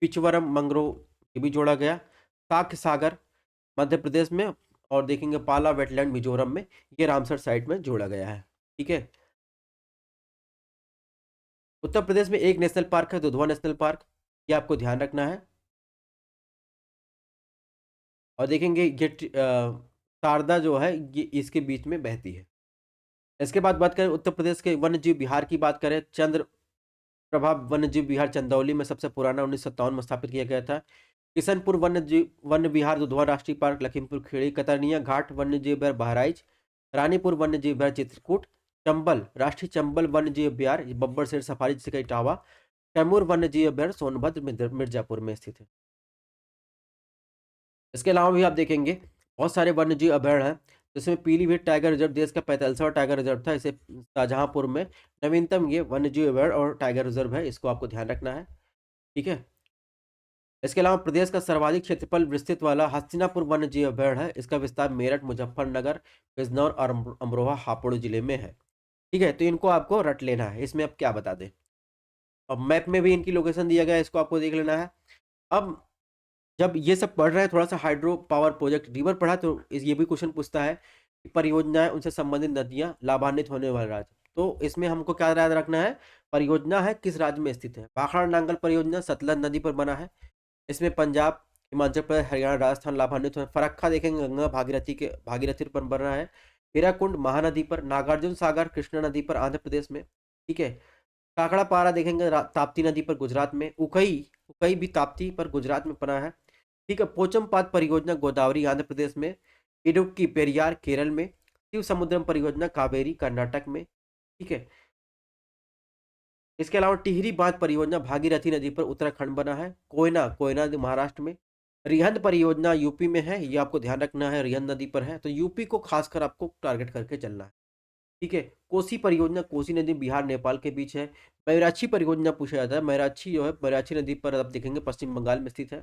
पिचवरम मंगरो ये भी जोड़ा गया। साक्य सागर मध्य प्रदेश में। और देखेंगे पाला वेटलैंड मिजोरम में, ये रामसर साइट में जोड़ा गया है। ठीक है, उत्तर प्रदेश में एक नेशनल पार्क है, दुधवा नेशनल पार्क, ये आपको ध्यान रखना है। और देखेंगे ये शारदा जो है ये इसके बीच में बहती है। इसके बाद बात करें उत्तर प्रदेश के वन्य जीव विहार की बात करें, चंद्र प्रभा वन्य जीव विहार चंदौली में सबसे पुराना 1957 में स्थापित किया गया था। किशनपुर वन्य विहार दुधवा राष्ट्रीय पार्क लखीमपुर खीरी। कतरनिया घाट वन्य जीव विहार बहराइच। रानीपुर वन्य जीव विहार चित्रकूट। चंबल राष्ट्रीय चंबल वन्य जीव विहार बब्बर शेर सफारी जिसे का इटावा। कैमूर वन्य जीव विहार सोनभद्र मिर्जापुर में स्थित है। इसके अलावा भी आप देखेंगे बहुत सारे वन्य जीव अभयारण्य हैं, जिसमें पीलीभीत टाइगर रिजर्व देश का 45वां टाइगर रिजर्व था, इसे शाहजहांपुर में नवीनतम ये वन्य जीव अभयारण्य और टाइगर रिजर्व है, इसको आपको ध्यान रखना है। ठीक है, इसके अलावा प्रदेश का सर्वाधिक क्षेत्रफल विस्तृत वाला हस्तिनापुर वन्य जीव अभयारण्य है, इसका विस्तार मेरठ मुजफ्फरनगर बिजनौर और अमरोहा हापुड़ जिले में है। ठीक है, तो इनको आपको रट लेना है। इसमें अब क्या बता दें, अब मैप में भी इनकी लोकेशन दिया गया है, इसको आपको देख लेना है। अब जब ये सब पढ़ रहे हैं, थोड़ा सा हाइड्रो पावर प्रोजेक्ट रिवर पढ़ा, तो ये भी क्वेश्चन पूछता है कि परियोजनाएं उनसे संबंधित नदियां लाभान्वित होने वाले राज्य। तो इसमें हमको क्या याद रखना है? परियोजना है किस राज्य में स्थित है। भाखड़ा नांगल परियोजना सतलज नदी पर बना है, इसमें पंजाब हिमाचल प्रदेश हरियाणा राजस्थान लाभान्वित हुए। फरक्का देखेंगे गंगा भागीरथी पर बन रहा है। हीराकुंड महानदी पर। नागार्जुन सागर कृष्णा नदी पर आंध्र प्रदेश में। ठीक है, काकड़ा पारा देखेंगे ताप्ती नदी पर गुजरात में। उकई उकई भी ताप्ती पर गुजरात में बना है। ठीक है, पोचमपाद परियोजना गोदावरी आंध्र प्रदेश में। इडुक्की पेरियार केरल में। शिव समुद्रम परियोजना कावेरी कर्नाटक में। ठीक है, इसके अलावा टिहरी बांध परियोजना भागीरथी नदी पर उत्तराखंड बना है। कोयना कोयना महाराष्ट्र में। रिहंद परियोजना यूपी में है, ये आपको ध्यान रखना है, रिहंद नदी पर है, तो यूपी को खासकर आपको टारगेट करके चलना है। ठीक है, कोसी परियोजना कोसी नदी बिहार नेपाल के बीच है। मैराछी परियोजना पूछा जाता है, मैराछी जो है मैराछी नदी पर आप देखेंगे पश्चिम बंगाल में स्थित है।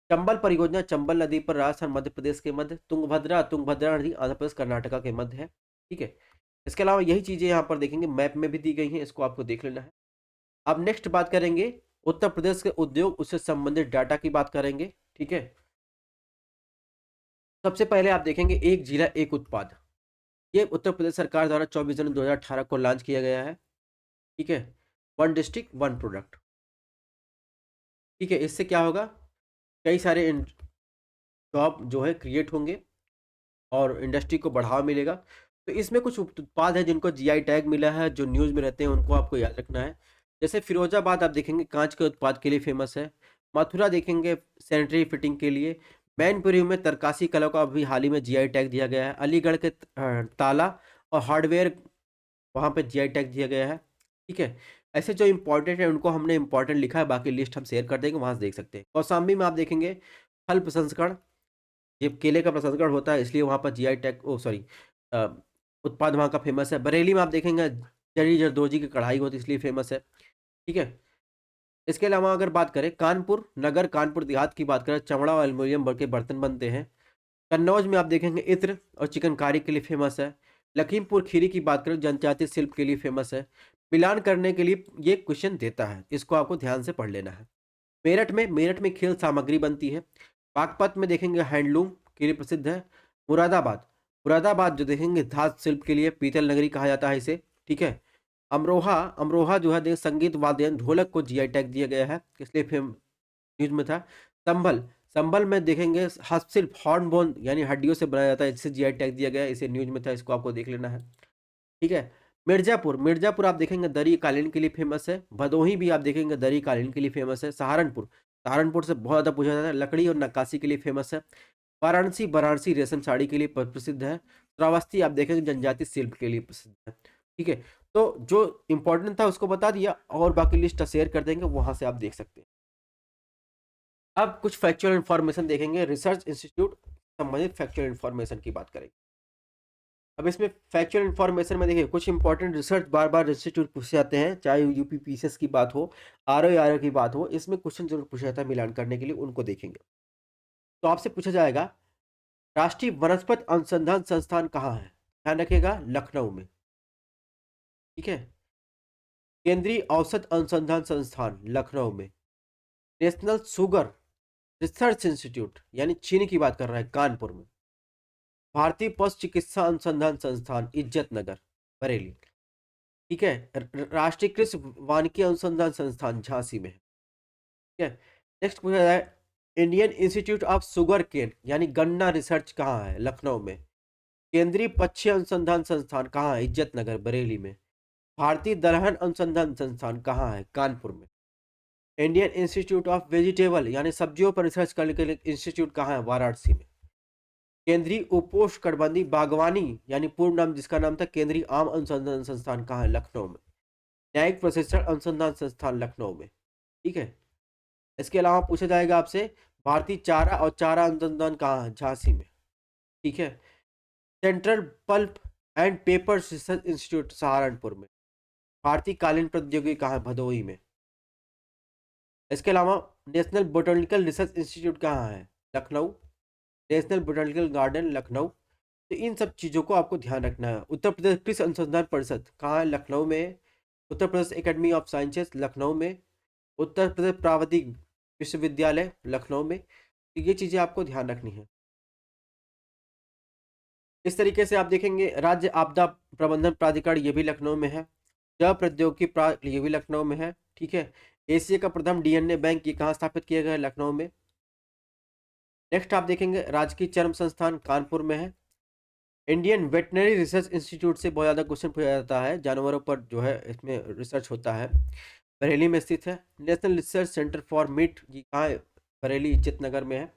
चंबल परियोजना चंबल नदी पर राजस्थान मध्य प्रदेश के मध्य। तुंगभद्रा नदी आंध्र प्रदेश कर्नाटका के मध्य है। ठीक है, इसके अलावा यही चीजें यहाँ पर देखेंगे मैप में भी दी गई हैं, इसको आपको देख लेना है। अब नेक्स्ट बात करेंगे उत्तर प्रदेश के उद्योग उससे संबंधित डाटा की बात करेंगे। ठीक है, सबसे पहले आप देखेंगे एक जिला एक उत्पाद, ये उत्तर प्रदेश सरकार द्वारा 24 जनवरी 2018 को लॉन्च किया गया है। ठीक है, वन डिस्ट्रिक्ट वन प्रोडक्ट। ठीक है, इससे क्या होगा, कई सारे जॉब जो है क्रिएट होंगे और इंडस्ट्री को बढ़ावा मिलेगा। तो इसमें कुछ उत्पाद है जिनको जीआई टैग मिला है, जो न्यूज़ में रहते हैं, उनको आपको याद रखना है। जैसे फिरोजाबाद आप देखेंगे कांच के उत्पाद के लिए फेमस है। मथुरा देखेंगे सैनिटरी फिटिंग के लिए। मैनपुरी में तरकासी कला को अभी हाल ही में जीआई टैग दिया गया है। अलीगढ़ के ताला और हार्डवेयर वहाँ पे जीआई टैग दिया गया है। ठीक है, ऐसे जो इंपॉर्टेंट है उनको हमने इंपॉर्टेंट लिखा है, बाकी लिस्ट हम शेयर कर देंगे, वहाँ से देख सकते हैं। कौसाम्बी में आप देखेंगे फल प्रसंस्करण, ये केले का प्रसंस्करण होता है, इसलिए वहाँ पर जीआई टैग उत्पाद वहाँ का फेमस है। बरेली में आप देखेंगे जरी जरदोजी की कढ़ाई होती है, इसलिए फेमस है। ठीक है, इसके अलावा अगर बात करें कानपुर नगर कानपुर देहात की बात करें, चमड़ा और एल्युमिनियम के बर्तन बनते हैं। कन्नौज में आप देखेंगे इत्र और चिकनकारी के लिए फेमस है। लखीमपुर खीरी की बात करें, जनजातीय शिल्प के लिए फेमस है। मिलान करने के लिए ये क्वेश्चन देता है, इसको आपको ध्यान से पढ़ लेना है। मेरठ में खेल सामग्री बनती है। बागपत में देखेंगे हैंडलूम के लिए प्रसिद्ध है। मुरादाबाद मुरादाबाद जो देखेंगे धातु शिल्प के लिए पीतल नगरी कहा जाता है इसे, ठीक है। अमरोहा अमरोहा जो है संगीत वाद्य ढोलक को जीआई टैग दिया गया है, इसलिए फेम न्यूज में था। संभल संभल में देखेंगे हस्तशिल्प हॉर्नबोन यानी हड्डियों से बनाया जाता है, जिसे जीआई टैग दिया गया है, इसे न्यूज में था, इसको आपको देख लेना है, ठीक है। मिर्जापुर मिर्जापुर आप देखेंगे दरी कालीन के लिए फेमस है। भदोही भी आप देखेंगे दरी कालीन के लिए फेमस है। सहारनपुर सहारनपुर से बहुत ज़्यादा पूछा जाता है, लकड़ी और नक्काशी के लिए फेमस है। वाराणसी वाराणसी रेशम साड़ी के लिए प्रसिद्ध है। श्रावस्ती आप देखेंगे जनजातीय शिल्प के लिए प्रसिद्ध है, ठीक है। तो जो इंपॉर्टेंट था उसको बता दिया, और बाकी लिस्ट शेयर कर देंगे, वहां से आप देख सकते हैं। अब कुछ फैक्चुअल इन्फॉर्मेशन देखेंगे, रिसर्च इंस्टीट्यूट संबंधित फैक्चुअल इन्फॉर्मेशन की बात करेंगे। अब इसमें फैक्चुअल इन्फॉर्मेशन में देखिए कुछ इंपॉर्टेंट रिसर्च बार बार इंस्टीट्यूट पूछे जाते हैं, चाहे यूपी पीसीएस की बात हो, आरओ की बात हो, इसमें क्वेश्चन जरूर पूछा जाता है मिलान करने के लिए, उनको देखेंगे। तो आपसे पूछा जाएगा राष्ट्रीय वनस्पति अनुसंधान संस्थान कहाँ है, ध्यान रखिएगा लखनऊ में, ठीक है। केंद्रीय औषध अनुसंधान संस्थान लखनऊ में। नेशनल शुगर रिसर्च इंस्टीट्यूट यानी चीनी की बात कर रहा है, कानपुर में। भारतीय पशु चिकित्सा अनुसंधान संस्थान इज्जत नगर बरेली, ठीक है। राष्ट्रीय कृषि वानिकी अनुसंधान संस्थान झांसी में है, ठीक है। नेक्स्ट पूछा जाए Indian institute of sugar cane यानी गन्ना रिसर्च कहाँ है, लखनऊ में। केंद्रीय पक्षी अनुसंधान संस्थान कहाँ है, इज्जत नगर बरेली में। भारतीय दलहन अनुसंधान संस्थान कहाँ है, कानपुर में। इंडियन इंस्टीट्यूट ऑफ वेजिटेबल यानी सब्जियों पर रिसर्च करने के लिए इंस्टीट्यूट कहाँ है, वाराणसी में। केंद्रीय उपोष्णकटिबंधीय बागवानी यानी पूर्ण नाम जिसका नाम था केंद्रीय आम अनुसंधान संस्थान कहाँ है, लखनऊ में। न्यायिक प्रशिक्षण अनुसंधान संस्थान लखनऊ में, ठीक है। इसके अलावा पूछा जाएगा आपसे भारतीय चारा और चारा अनुसंधान कहाँ है, झांसी में, ठीक है। Central pulp and paper research institute Saharanpur में। भारतीय कालीन प्रौद्योगिकी कहाँ है, भदोही में। इसके अलावा नेशनल बोटैनिकल रिसर्च इंस्टीट्यूट कहाँ है, Lucknow. National botanical garden Lucknow. तो इन सब चीज़ों को आपको ध्यान रखना है। उत्तर प्रदेश कृषि अनुसंधान परिषद कहाँ है, लखनऊ में। Uttar Pradesh academy of sciences Lucknow में। उत्तर प्रदेश प्रावधिक विश्वविद्यालय लखनऊ में। तो ये चीज़ें आपको ध्यान रखनी है। इस तरीके से आप देखेंगे राज्य आपदा प्रबंधन प्राधिकरण ये भी लखनऊ में है। जैव प्रौद्योगिकी ये भी लखनऊ में है, ठीक है। एशिया का प्रथम डीएनए बैंक ये कहाँ स्थापित किया गया है, लखनऊ में। नेक्स्ट आप देखेंगे राजकीय चर्म संस्थान कानपुर में है। इंडियन वेटनरी रिसर्च इंस्टीट्यूट से बहुत ज़्यादा क्वेश्चन पूछा जाता है, जानवरों पर जो है इसमें रिसर्च होता है, बरेली में स्थित है। National research centre for meet ये कहाँ है, बरेली इज्जत नगर में है।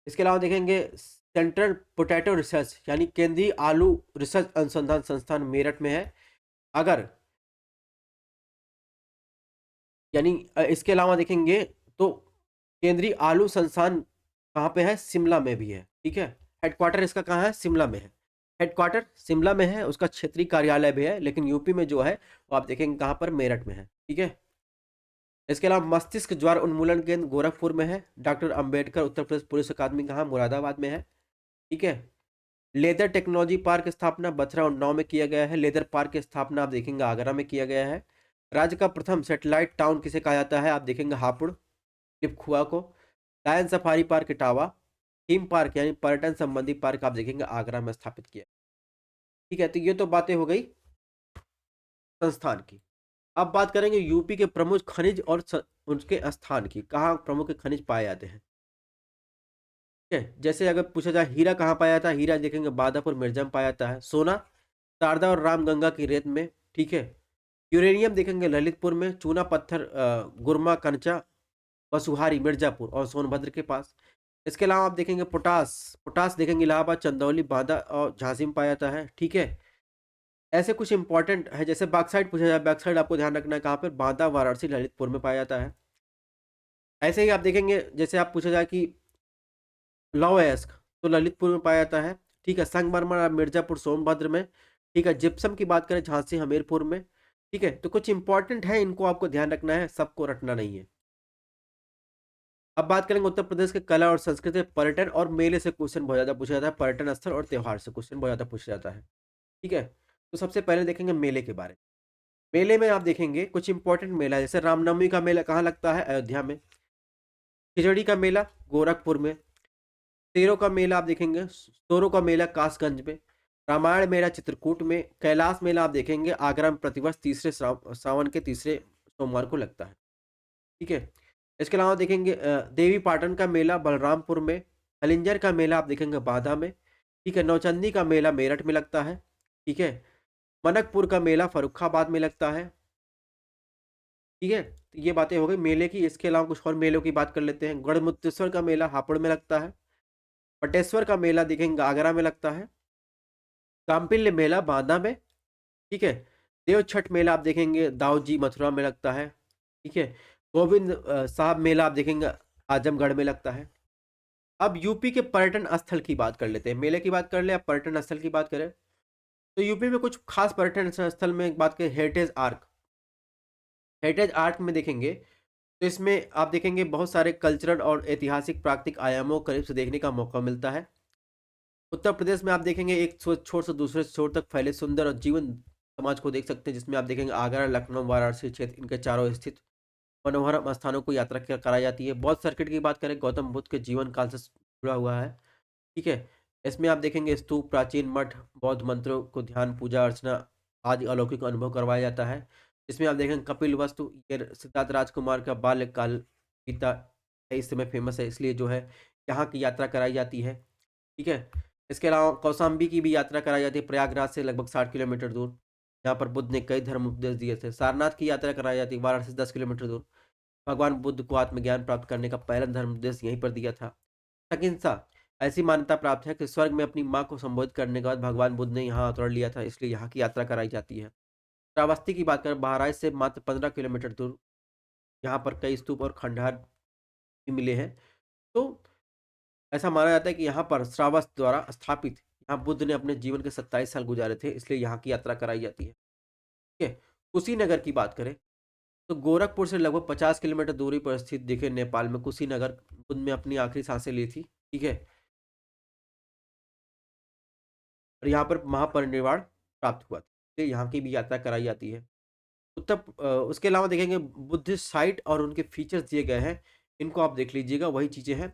इसके अलावा देखेंगे सेंट्रल पोटैटो रिसर्च यानी केंद्रीय आलू रिसर्च अनुसंधान संस्थान मेरठ में है। अगर यानी इसके अलावा देखेंगे तो केंद्रीय आलू संस्थान कहाँ पे है, शिमला में भी है, ठीक है। हेडक्वार्टर इसका कहाँ है, शिमला में है। हेडक्वार्टर शिमला में है, उसका क्षेत्रीय कार्यालय भी है, लेकिन यूपी में जो है वो आप देखेंगे कहाँ पर, मेरठ में है, ठीक है। इसके अलावा मस्तिष्क ज्वार उन्मूलन केंद्र गोरखपुर में है। डॉक्टर अंबेडकर उत्तर प्रदेश पुलिस अकादमी कहाँ, मुरादाबाद में है, ठीक है। लेदर टेक्नोलॉजी पार्क स्थापना 12 में किया गया है। लेदर पार्क की स्थापना आप देखेंगे आगरा में किया गया है। राज्य का प्रथम सैटेलाइट टाउन किसे कहा जाता है, आप देखेंगे हापुड़ लिपखुआ को। Lion safari park Etawah. Theme park यानी पर्यटन संबंधी पार्क आप देखेंगे आगरा में स्थापित किया, ठीक है। तो ये तो बातें हो गई संस्थान की। अब बात करेंगे यूपी के प्रमुख खनिज और उनके स्थान की, कहाँ प्रमुख खनिज पाए जाते हैं, ठीक है। जैसे अगर पूछा जाए हीरा कहाँ पाया जाता है, हीरा देखेंगे बादापुर मिर्जा में पाया जाता है। सोना शारदा और रामगंगा की रेत में, ठीक है। यूरेनियम देखेंगे ललितपुर में। चूना पत्थर गुरमा कंचा बसुहारी मिर्जापुर और सोनभद्र के पास। इसके अलावा आप देखेंगे पोटास पोटास देखेंगे इलाहाबाद चंदौली बांदा और झांसी में पाया जाता है, ठीक है। ऐसे कुछ इंपॉर्टेंट है, जैसे बैक्साइड पूछा जाए, बैक्साइड आपको ध्यान रखना है कहाँ पर, बांदा वाराणसी ललितपुर में पाया जाता है। ऐसे ही आप देखेंगे जैसे आप पूछा जाए कि लौह अयस्क तो ललितपुर में पाया जाता है, ठीक है। संगमरमर मिर्जापुर सोनभद्र में, ठीक है। जिप्सम की बात करें झांसी हमीरपुर में, ठीक है। तो कुछ इंपॉर्टेंट है, इनको आपको ध्यान रखना है, सबको रटना नहीं है। अब बात करेंगे उत्तर प्रदेश के कला और संस्कृति पर्यटन और मेले से क्वेश्चन बहुत ज्यादा पूछा जाता है, पर्यटन स्थल और त्योहार से क्वेश्चन बहुत ज्यादा पूछा जाता है, ठीक है? तो सबसे पहले देखेंगे मेले के बारे में। मेले में आप देखेंगे कुछ इंपॉर्टेंट मेला है, जैसे रामनवमी का मेला कहाँ लगता है? अयोध्या में। खिचड़ी का मेला गोरखपुर में। तेरों का मेला आप देखेंगे, सोरों का मेला कासगंज में। रामायण मेला चित्रकूट में। कैलाश मेला आप देखेंगे आगरा में प्रतिवर्ष तीसरे सावन के तीसरे सोमवार को लगता है। ठीक है? इसके अलावा देखेंगे देवी पाटन का मेला बलरामपुर में। हलिंजर का मेला आप देखेंगे बांदा में। ठीक है? नौचंदी का मेला मेरठ में लगता है। ठीक है? मनकपुर का मेला फर्रुखाबाद में लगता है। ठीक है? तो ये बातें हो गई मेले की। इसके अलावा कुछ और मेलों की बात कर लेते हैं। गढ़मुक्तेश्वर का मेला हापुड़ में लगता है। पटेश्वर का मेला देखेंगे आगरा में लगता है। काम्पिल्य मेला बांदा में। ठीक है? देव छठ मेला आप देखेंगे दाऊजी मथुरा में लगता है। ठीक है? गोविंद साहब मेला आप देखेंगे आजमगढ़ में लगता है। अब यूपी के पर्यटन स्थल की बात कर लेते हैं। मेले की बात कर ले, अब पर्यटन स्थल की बात करें तो यूपी में कुछ खास पर्यटन स्थल में एक बात करें, हेरिटेज आर्क। हेरिटेज आर्क में देखेंगे तो इसमें आप देखेंगे बहुत सारे कल्चरल और ऐतिहासिक प्राकृतिक आयामों को करीब से देखने का मौका मिलता है। उत्तर प्रदेश में आप देखेंगे एक छोर से दूसरे छोर तक फैले सुंदर और जीवन समाज को देख सकते हैं, जिसमें आप देखेंगे आगरा, लखनऊ, वाराणसी क्षेत्र इनके चारों स्थित मनोहरम स्थानों को यात्रा कराई जाती है। बौद्ध सर्किट की बात करें, गौतम बुद्ध के जीवन काल से जुड़ा हुआ है। ठीक है? इसमें आप देखेंगे स्तूप, प्राचीन मठ, बौद्ध मंत्रों को ध्यान, पूजा अर्चना आदि अलौकिक अनुभव करवाया जाता है। इसमें आप देखेंगे कपिल वस्तु, ये सिद्धार्थ राजकुमार का बाल्यकाल बीता है, इस समय फेमस है, इसलिए जो है यहाँ की यात्रा कराई जाती है। ठीक है? इसके अलावा कौशाम्बी की भी यात्रा कराई जाती है, प्रयागराज से लगभग 60 किलोमीटर दूर, जहाँ पर बुद्ध ने कई धर्म उपदेश दिए थे। सारनाथ की यात्रा कराई जाती है वाराणसी से 10 किलोमीटर दूर। भगवान बुद्ध को आत्मज्ञान प्राप्त करने का पहला धर्म उपदेश यहीं पर दिया था। अहिंसा, ऐसी मान्यता प्राप्त है कि स्वर्ग में अपनी माँ को संबोधित करने के बाद भगवान बुद्ध ने यहाँ अवतरण लिया था, इसलिए यहाँ की यात्रा कराई जाती है। श्रावस्ती की बात करें, बहराइच से मात्र 15 किलोमीटर दूर, यहाँ पर कई स्तूप और खंडहर भी मिले हैं। तो ऐसा माना जाता है कि यहाँ पर श्रावस्त द्वारा स्थापित, यहाँ बुद्ध ने अपने जीवन के 27 साल गुजारे थे, इसलिए यहाँ की यात्रा कराई जाती है। ठीक है? कुशीनगर की बात करें तो गोरखपुर से लगभग 50 किलोमीटर दूरी पर स्थित देखे नेपाल में कुशीनगर बुद्ध ने अपनी आखिरी सांसें ली थी। ठीक है? और यहाँ पर महापरिनिर्वाण प्राप्त हुआ था, इसलिए यहाँ की भी यात्रा कराई जाती है। उसके अलावा देखेंगे बुद्धिस्ट साइट और उनके फीचर्स दिए गए हैं, इनको आप देख लीजिएगा, वही चीज़ें हैं।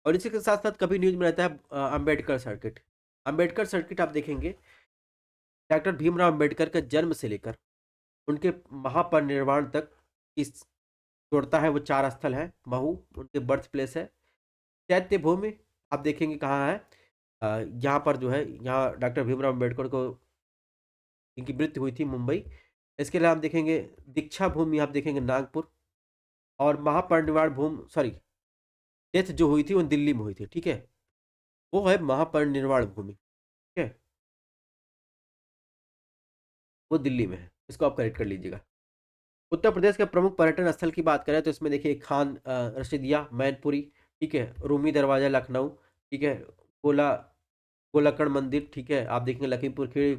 और इसी के साथ साथ कभी न्यूज़ में रहता है अम्बेडकर सर्किट। अम्बेडकर सर्किट आप देखेंगे डॉक्टर भीमराव अम्बेडकर के जन्म से लेकर उनके महापरिनिर्वाण तक इस जोड़ता है। वो 4 स्थल हैं। महू उनके बर्थ प्लेस है। चैत्य भूमि आप देखेंगे कहाँ है? यहाँ पर जो है, यहाँ डॉक्टर भीमराव अम्बेडकर को इनकी मृत्यु हुई थी, मुंबई। इसके अलावा आप देखेंगे दीक्षा भूमि आप देखेंगे नागपुर। और महापरिनिर्वाण भूमि, सॉरी, डेथ जो हुई थी वो दिल्ली में हुई थी। ठीक है? वो है महापरिनिर्वाण भूमि। ठीक है? वो दिल्ली में है, इसको आप करेक्ट कर लीजिएगा। उत्तर प्रदेश के प्रमुख पर्यटन स्थल की बात करें तो इसमें देखिए खान रशीदिया मैनपुरी। ठीक है? रूमी दरवाजा लखनऊ। ठीक है? गोला गोलक्कड़ मंदिर। ठीक है? आप देखेंगे लखीमपुर खीरी,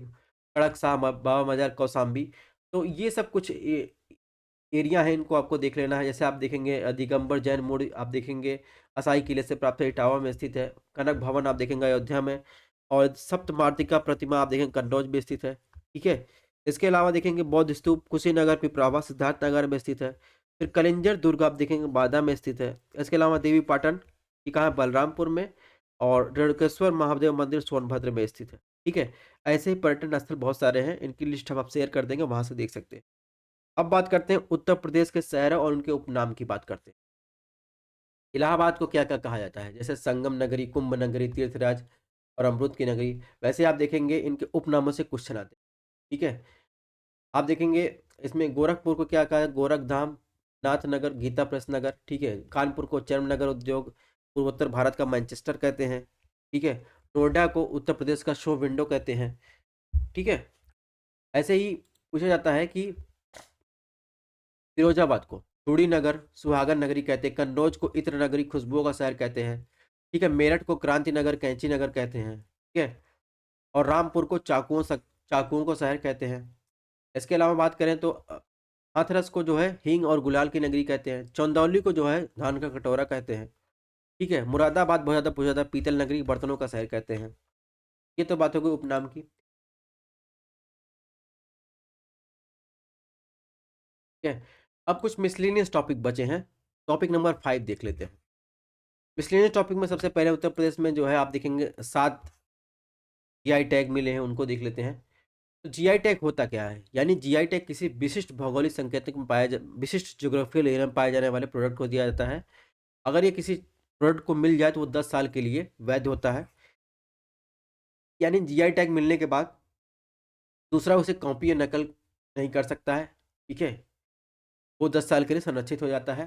खड़क शाह बाबा मजार कौसाम्बी। तो ये सब कुछ एरिया है, इनको आपको देख लेना है। जैसे आप देखेंगे दिगंबर जैन मोड़ आप देखेंगे असाई किले से प्राप्त है, इटावा में स्थित है। कनक भवन आप देखेंगे अयोध्या में। और सप्त मातृका प्रतिमा आप देखेंगे कन्नौज में स्थित है। ठीक है? इसके अलावा देखेंगे बौद्ध स्तूप कुशीनगर पिपरावा सिद्धार्थनगर में स्थित है। फिर कलिंजर दुर्ग आप देखेंगे बांदा में स्थित है। इसके अलावा देवी पाटन ये कहाँ है? बलरामपुर में। और रेणुकेश्वर महादेव मंदिर सोनभद्र में स्थित है। ठीक है? ऐसे ही पर्यटन स्थल बहुत सारे हैं, इनकी लिस्ट हम आप शेयर कर देंगे, वहां से देख सकते हैं। अब बात करते हैं उत्तर प्रदेश के शहरों और उनके उपनाम की बात करते हैं। इलाहाबाद को क्या क्या कहा जाता है? जैसे संगम नगरी, कुंभ नगरी, तीर्थराज और अमृत की नगरी। वैसे आप देखेंगे इनके उपनामों से क्वेश्चन आते हैं। ठीक है? आप देखेंगे इसमें गोरखपुर को क्या कहा है? गोरखधाम, नाथनगर, गीता प्रेस नगर। ठीक है? कानपुर को चर्म नगर उद्योग, पूर्वोत्तर भारत का मैनचेस्टर कहते हैं। ठीक है? नोएडा को उत्तर प्रदेश का शो विंडो कहते हैं। ठीक है? ऐसे ही पूछा जाता है कि फिरोजाबाद को चूड़ी नगर, सुहागन नगरी कहते हैं। कन्नौज को इत्र नगरी, खुशबुओं का शहर कहते हैं। ठीक है? मेरठ को क्रांति नगर, कैंची नगर कहते हैं। ठीक है? और रामपुर को चाकुओं का शहर कहते हैं। इसके अलावा बात करें तो हाथरस को जो है हींग और गुलाल की नगरी कहते हैं। चंदौली को जो है धान का कटोरा कहते हैं। ठीक है? मुरादाबाद बहुत ज़्यादा पूछा जाता है, पीतल नगरी, बर्तनों का शहर कहते हैं। ये तो बात हो गई उपनाम की। ठीक है। अब कुछ मिसलेनियस टॉपिक बचे हैं। टॉपिक नंबर 5 देख लेते हैं। मिसलेनियस टॉपिक में सबसे पहले उत्तर प्रदेश में जो है आप देखेंगे 7 जीआई टैग मिले हैं, उनको देख लेते हैं। तो जीआई टैग होता क्या है? यानी जीआई टैग किसी विशिष्ट भौगोलिक संकेतक में विशिष्ट ज्योग्राफिकल एरिया में पाए जाने वाले प्रोडक्ट को दिया जाता है। अगर ये किसी प्रोडक्ट को मिल जाए तो वो 10 साल के लिए वैध होता है। यानी जीआई टैग मिलने के बाद दूसरा उसे कॉपी या नकल नहीं कर सकता है। ठीक है, वो 10 साल के लिए संरक्षित हो जाता है।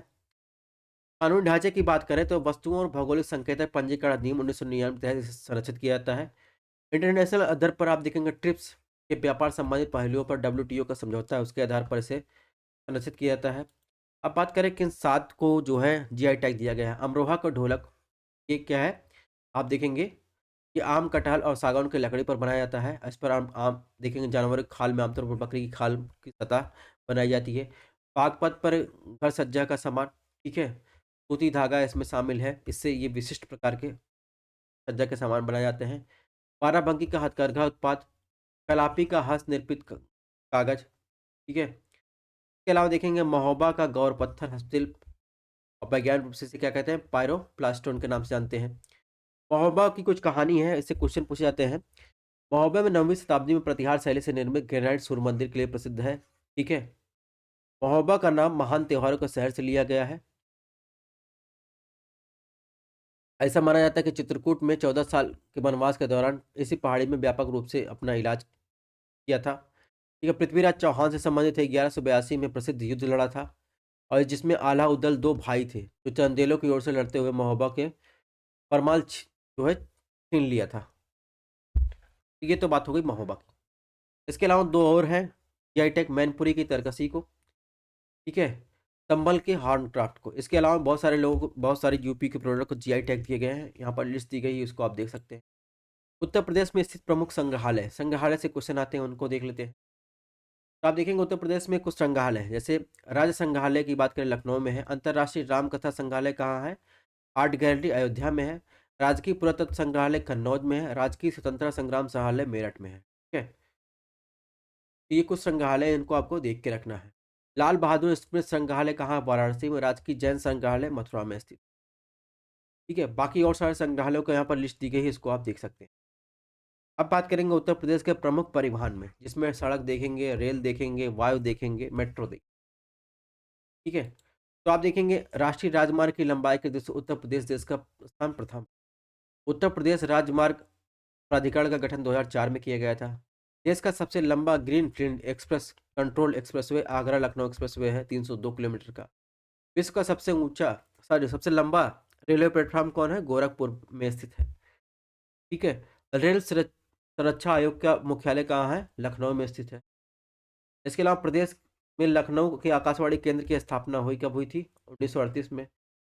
कानूनी ढांचे की बात करें तो वस्तुओं और भौगोलिक संकेतक पंजीकरण अधिनियम 1999 के तहत इसे संरक्षित किया जाता है। इंटरनेशनल अदर पर आप देखेंगे ट्रिप्स के व्यापार संबंधित पहलुओं पर डब्ल्यूटीओ का समझौता है, उसके आधार पर इसे संरक्षित किया जाता है। अब बात करें किन 7 को जो है जीआई टैग दिया गया है। अमरोहा का ढोलक, ये क्या है? आप देखेंगे कि आम, कटहल और सागौन की लकड़ी पर बनाया जाता है। इस पर आम आम देखेंगे जानवरों की खाल में आमतौर पर बकरी की खाल की सतह बनाई जाती है। बागपत पर घर सज्जा का सामान, ठीक है, सूती धागा इसमें शामिल है, इससे ये विशिष्ट प्रकार के सज्जा के सामान बनाए जाते हैं। बाराबंकी का हथकरघा उत्पाद, कलापी का हस्तनिर्मित कागज, ठीक है। इसके अलावा देखेंगे महोबा का गौर पत्थर हस्तशिल्प, और वैज्ञानिक रूप से इसे क्या कहते हैं? पायरोप्लास्टोन के नाम से जानते हैं। महोबा की कुछ कहानी है, इससे क्वेश्चन पूछे जाते हैं। महोबा में 9वीं शताब्दी में प्रतिहार शैली से निर्मित ग्रेनाइट सूर्य मंदिर के लिए प्रसिद्ध है। ठीक है, महोबा का नाम महान त्योहारों के शहर से लिया गया है। ऐसा माना जाता है कि चित्रकूट में 14 साल के वनवास के दौरान इसी पहाड़ी में व्यापक रूप से अपना इलाज किया था। ठीक है, पृथ्वीराज चौहान से संबंधित है, 1182 में प्रसिद्ध युद्ध लड़ा था, और जिसमें आला उदल 2 भाई थे जो चंदेलों की ओर से लड़ते हुए महोबा के परमाल जो है छीन लिया था। ये तो बात हो गई महोबा की। इसके अलावा 2 और हैं, जीआईटेक मैनपुरी की तरकसी को, ठीक है, संभल के हॉर्नक्राफ्ट को। इसके अलावा बहुत सारे लोगों को, बहुत सारे यूपी के प्रोडक्ट को जीआई टैग दिए गए हैं, यहाँ पर लिस्ट दी गई है, उसको आप देख सकते हैं। उत्तर प्रदेश में स्थित प्रमुख संग्रहालय, संग्रहालय से क्वेश्चन आते हैं, उनको देख लेते हैं। तो आप देखेंगे उत्तर प्रदेश में कुछ संग्रहालय है, जैसे राज्य संग्रहालय की बात करें लखनऊ में है, अंतर्राष्ट्रीय रामकथा संग्रहालय कहाँ है? आर्ट गैलरी अयोध्या में है, राजकीय पुरातत्व संग्रहालय कन्नौज में है, राजकीय स्वतंत्रता संग्राम संग्रहालय मेरठ में है। ठीक है, तो ये कुछ संग्रहालय, इनको आपको देख के रखना है। लाल बहादुर स्मृति संग्रहालय कहाँ? वाराणसी में। राजकीय जैन संग्रहालय मथुरा में स्थित। ठीक है, बाकी और सारे संग्रहालयों को यहाँ पर लिस्ट दी गई है, इसको आप देख सकते हैं। अब बात करेंगे उत्तर प्रदेश के प्रमुख परिवहन में, जिसमें सड़क देखेंगे, रेल देखेंगे, वायु देखेंगे, मेट्रो देखेंगे। ठीक है, तो आप देखेंगे राष्ट्रीय राजमार्ग की लंबाई के दृष्टि से उत्तर प्रदेश देश का स्थान प्रथम। उत्तर प्रदेश राजमार्ग प्राधिकरण का गठन 2004 में किया गया था। देश का सबसे लंबा green field express control expressway Agra Lucknow expressway है, 302 किलोमीटर का। विश्व का सबसे ऊंचा, सॉरी, सबसे लंबा रेलवे प्लेटफॉर्म कौन है? गोरखपुर में स्थित है। ठीक है, रेल सुरक्षा आयोग का मुख्यालय कहाँ है? लखनऊ में स्थित है। इसके अलावा प्रदेश में लखनऊ के आकाशवाणी केंद्र की स्थापना हुई, कब हुई थी? 1938 में।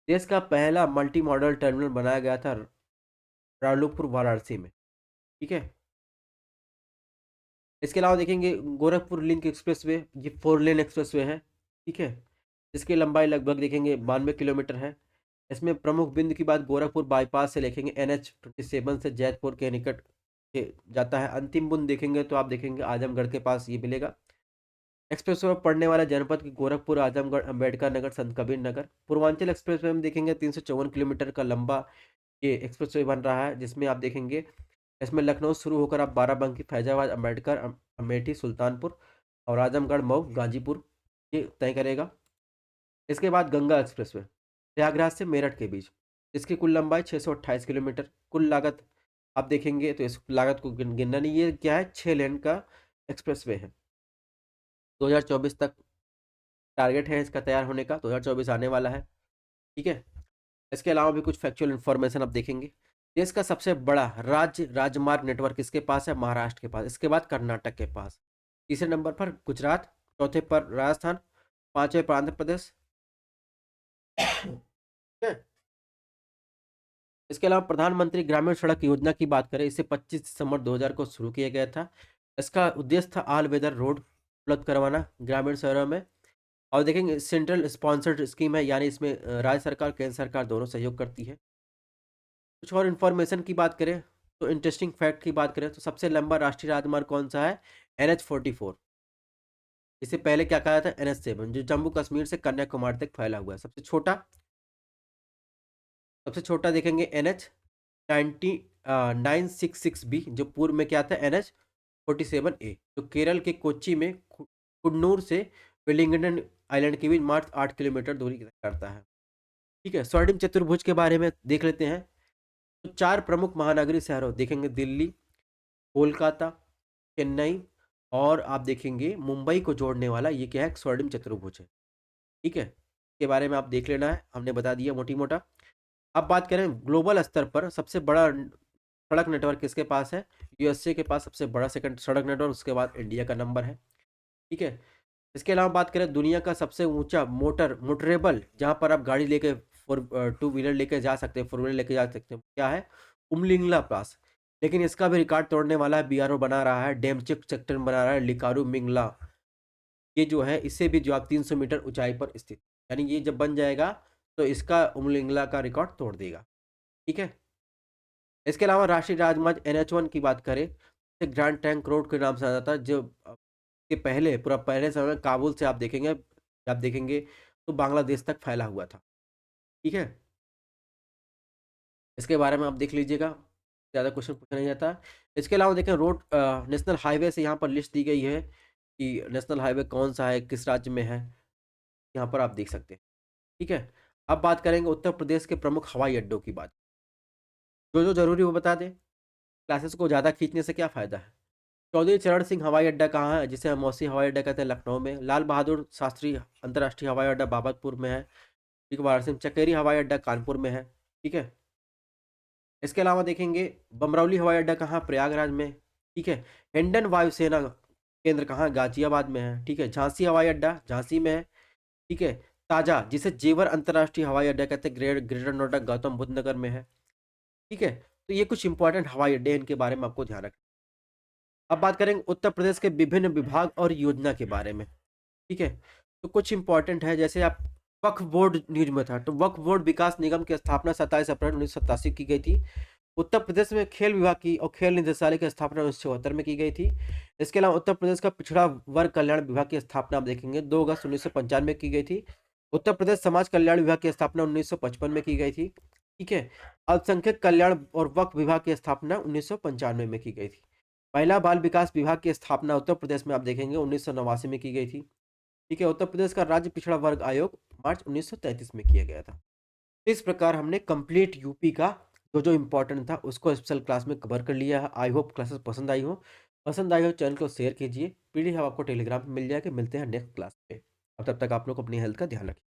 देश का पहला मल्टी मॉडल टर्मिनल बनाया गया था रालुपुर वाराणसी में। ठीक है, इसके अलावा देखेंगे गोरखपुर लिंक एक्सप्रेसवे, ये 4 लेन एक्सप्रेसवे है। ठीक है, इसकी लंबाई लगभग देखेंगे 92 किलोमीटर है। इसमें प्रमुख बिंदु की बात, गोरखपुर बाईपास से देखेंगे NH 27 से जैतपुर के निकट जाता है। अंतिम बिंदु देखेंगे तो आप देखेंगे आजमगढ़ के पास ये मिलेगा। एक्सप्रेसवे पर पड़ने वाला जनपद की गोरखपुर, आजमगढ़, अंबेडकर नगर, संत कबीर नगर। पूर्वांचल एक्सप्रेसवे में देखेंगे 354 किलोमीटर का लंबा ये एक्सप्रेसवे बन रहा है, जिसमें आप देखेंगे इसमें लखनऊ शुरू होकर आप बाराबंकी, फैजाबाद, अम्बेडकर, अमेठी, सुल्तानपुर और आजमगढ़, मऊ, गाजीपुर ये तय करेगा। इसके बाद गंगा एक्सप्रेसवे प्रयागराज से मेरठ के बीच, इसकी कुल लंबाई 628 किलोमीटर। कुल लागत आप देखेंगे तो इस लागत को गिनना नहीं, ये क्या है? 6 लेन का एक्सप्रेसवे है। 2024 तक टारगेट है इसका तैयार होने का, 2024 आने वाला है। ठीक है, इसके अलावा भी कुछ फैक्चुअल इन्फॉर्मेशन आप देखेंगे। देश का सबसे बड़ा राज्य राजमार्ग नेटवर्क किसके पास है? महाराष्ट्र के पास। इसके बाद कर्नाटक के पास। तीसरे नंबर पर गुजरात, चौथे पर राजस्थान, पांचवें पर आंध्र प्रदेश। इसके अलावा प्रधानमंत्री ग्रामीण सड़क योजना की बात करें, इसे 25 दिसंबर 2000 को शुरू किया गया था। इसका उद्देश्य था ऑल वेदर रोड उपलब्ध करवाना ग्रामीण शहरों में। और देखेंगे सेंट्रल स्पॉन्सर्ड स्कीम है, यानी इसमें राज्य सरकार, केंद्र सरकार दोनों सहयोग करती है। कुछ और इन्फॉर्मेशन की बात करें तो इंटरेस्टिंग फैक्ट की बात करें तो सबसे लंबा राष्ट्रीय राजमार्ग कौन सा है? NH 44। इसे पहले क्या कहा जाता है? NH7, जो जम्मू कश्मीर से कन्याकुमारी तक फैला हुआ है। सबसे छोटा देखेंगे NH 966B, जो पूर्व में क्या था? NH 47A, जो केरल के कोच्चि में कुन्नूर से वेलिंगटन आइलैंड के बीच मात्र 8 किलोमीटर दूरी तय करता है। ठीक है, स्वर्णिम चतुर्भुज के बारे में देख लेते हैं। तो 4 प्रमुख महानगरीय शहरों देखेंगे, दिल्ली, कोलकाता, चेन्नई और आप देखेंगे मुंबई को जोड़ने वाला ये क्या है? स्वर्णिम चतुर्भुज है। ठीक है? इसके बारे में आप देख लेना है, हमने बता दिया मोटी-मोटा। अब बात करें ग्लोबल स्तर पर सबसे बड़ा सड़क नेटवर्क किसके पास है? यूएसए के पास सबसे बड़ा सेकंड सड़क नेटवर्क, उसके बाद इंडिया का नंबर है। ठीक है? इसके अलावा बात करें दुनिया का सबसे ऊंचा मोटरेबल, जहां पर आप गाड़ी लेके टू व्हीलर लेके जा सकते हैं, फोर व्हीलर लेके जा सकते हैं, क्या है? उमलिंगला पास। लेकिन इसका भी रिकॉर्ड तोड़ने वाला है, बीआरओ बना रहा है, डेमचिक सेक्टर में बना रहा है लिकारू मिंगला। ये जो है इससे भी जो आप 300 मीटर ऊंचाई पर स्थित, यानी ये जब बन जाएगा तो इसका उमलिंगला का रिकॉर्ड तोड़ देगा। ठीक है? इसके अलावा राष्ट्रीय राजमार्ग NH1 की बात करें तो ग्रैंड ट्रंक रोड के नाम से जाता है, जो के पहले पूरा पहले समय में काबुल से आप देखेंगे तो बांग्लादेश तक फैला हुआ था। ठीक है? इसके बारे में आप देख लीजिएगा, ज़्यादा क्वेश्चन पूछा नहीं जाता। इसके अलावा देखें नेशनल हाईवे से यहाँ पर लिस्ट दी गई है कि नेशनल हाईवे कौन सा है, किस राज्य में है, यहाँ पर आप देख सकते हैं। ठीक है? अब बात करेंगे उत्तर प्रदेश के प्रमुख हवाई अड्डों की बात। जो ज़रूरी वो बता दें, क्लासेस को ज़्यादा खींचने से क्या फ़ायदा है? चौधरी चरण सिंह हवाई अड्डा कहाँ है? जिसे हम मौसी हवाई अड्डा कहते हैं, लखनऊ में। लाल बहादुर शास्त्री अंतर्राष्ट्रीय हवाई अड्डा बाबतपुर में है। ठीक है, वाराणसी में। चकेरी हवाई अड्डा कानपुर में है। ठीक है? इसके अलावा देखेंगे बमरौली हवाई अड्डा कहाँ? प्रयागराज में। ठीक है? हिंडन वायुसेना केंद्र कहाँ? गाजियाबाद में है। ठीक है? झांसी हवाई अड्डा झांसी में है। ठीक है? ताजा, जिसे जेवर अंतर्राष्ट्रीय हवाई अड्डा कहते हैं, ग्रेटर नोएडा गौतम बुद्ध नगर में है। ठीक है? तो ये कुछ इंपॉर्टेंट हवाई अड्डे हैं, इनके बारे में आपको ध्यान रखना। अब बात करेंगे उत्तर प्रदेश के विभिन्न विभाग और योजना के बारे में। ठीक है? तो कुछ इंपॉर्टेंट है, जैसे आप वक्फ बोर्ड न्यूज में था, तो वक्फ बोर्ड विकास निगम की स्थापना 27 अप्रैल 1987 की गई थी। उत्तर प्रदेश में खेल विभाग की और खेल निदेशालय की स्थापना 1974 में की गई थी। इसके अलावा उत्तर प्रदेश का पिछड़ा वर्ग कल्याण विभाग की स्थापना आप देखेंगे 2 अगस्त 1995 में की गई थी। उत्तर प्रदेश समाज कल्याण विभाग की स्थापना 1955 में की गई थी। ठीक है? अल्पसंख्यक कल्याण और वक्फ विभाग की स्थापना 1995 में की गई थी। महिला बाल विकास विभाग की स्थापना उत्तर प्रदेश में आप देखेंगे 1989 में की गई थी। ठीक है? उत्तर प्रदेश का राज्य पिछड़ा वर्ग आयोग मार्च 1933 में किया गया था। इस प्रकार हमने कंप्लीट यूपी का जो इम्पोर्टेंट था उसको स्पेशल क्लास में कवर कर लिया है। आई होप क्लासेस पसंद आई हो चैनल को शेयर कीजिए। पीडीएफ आपको टेलीग्राम पे मिल जाएगा। मिलते हैं नेक्स्ट क्लास पे। अब तब तक आप लोग अपनी हेल्थ का ध्यान रखें।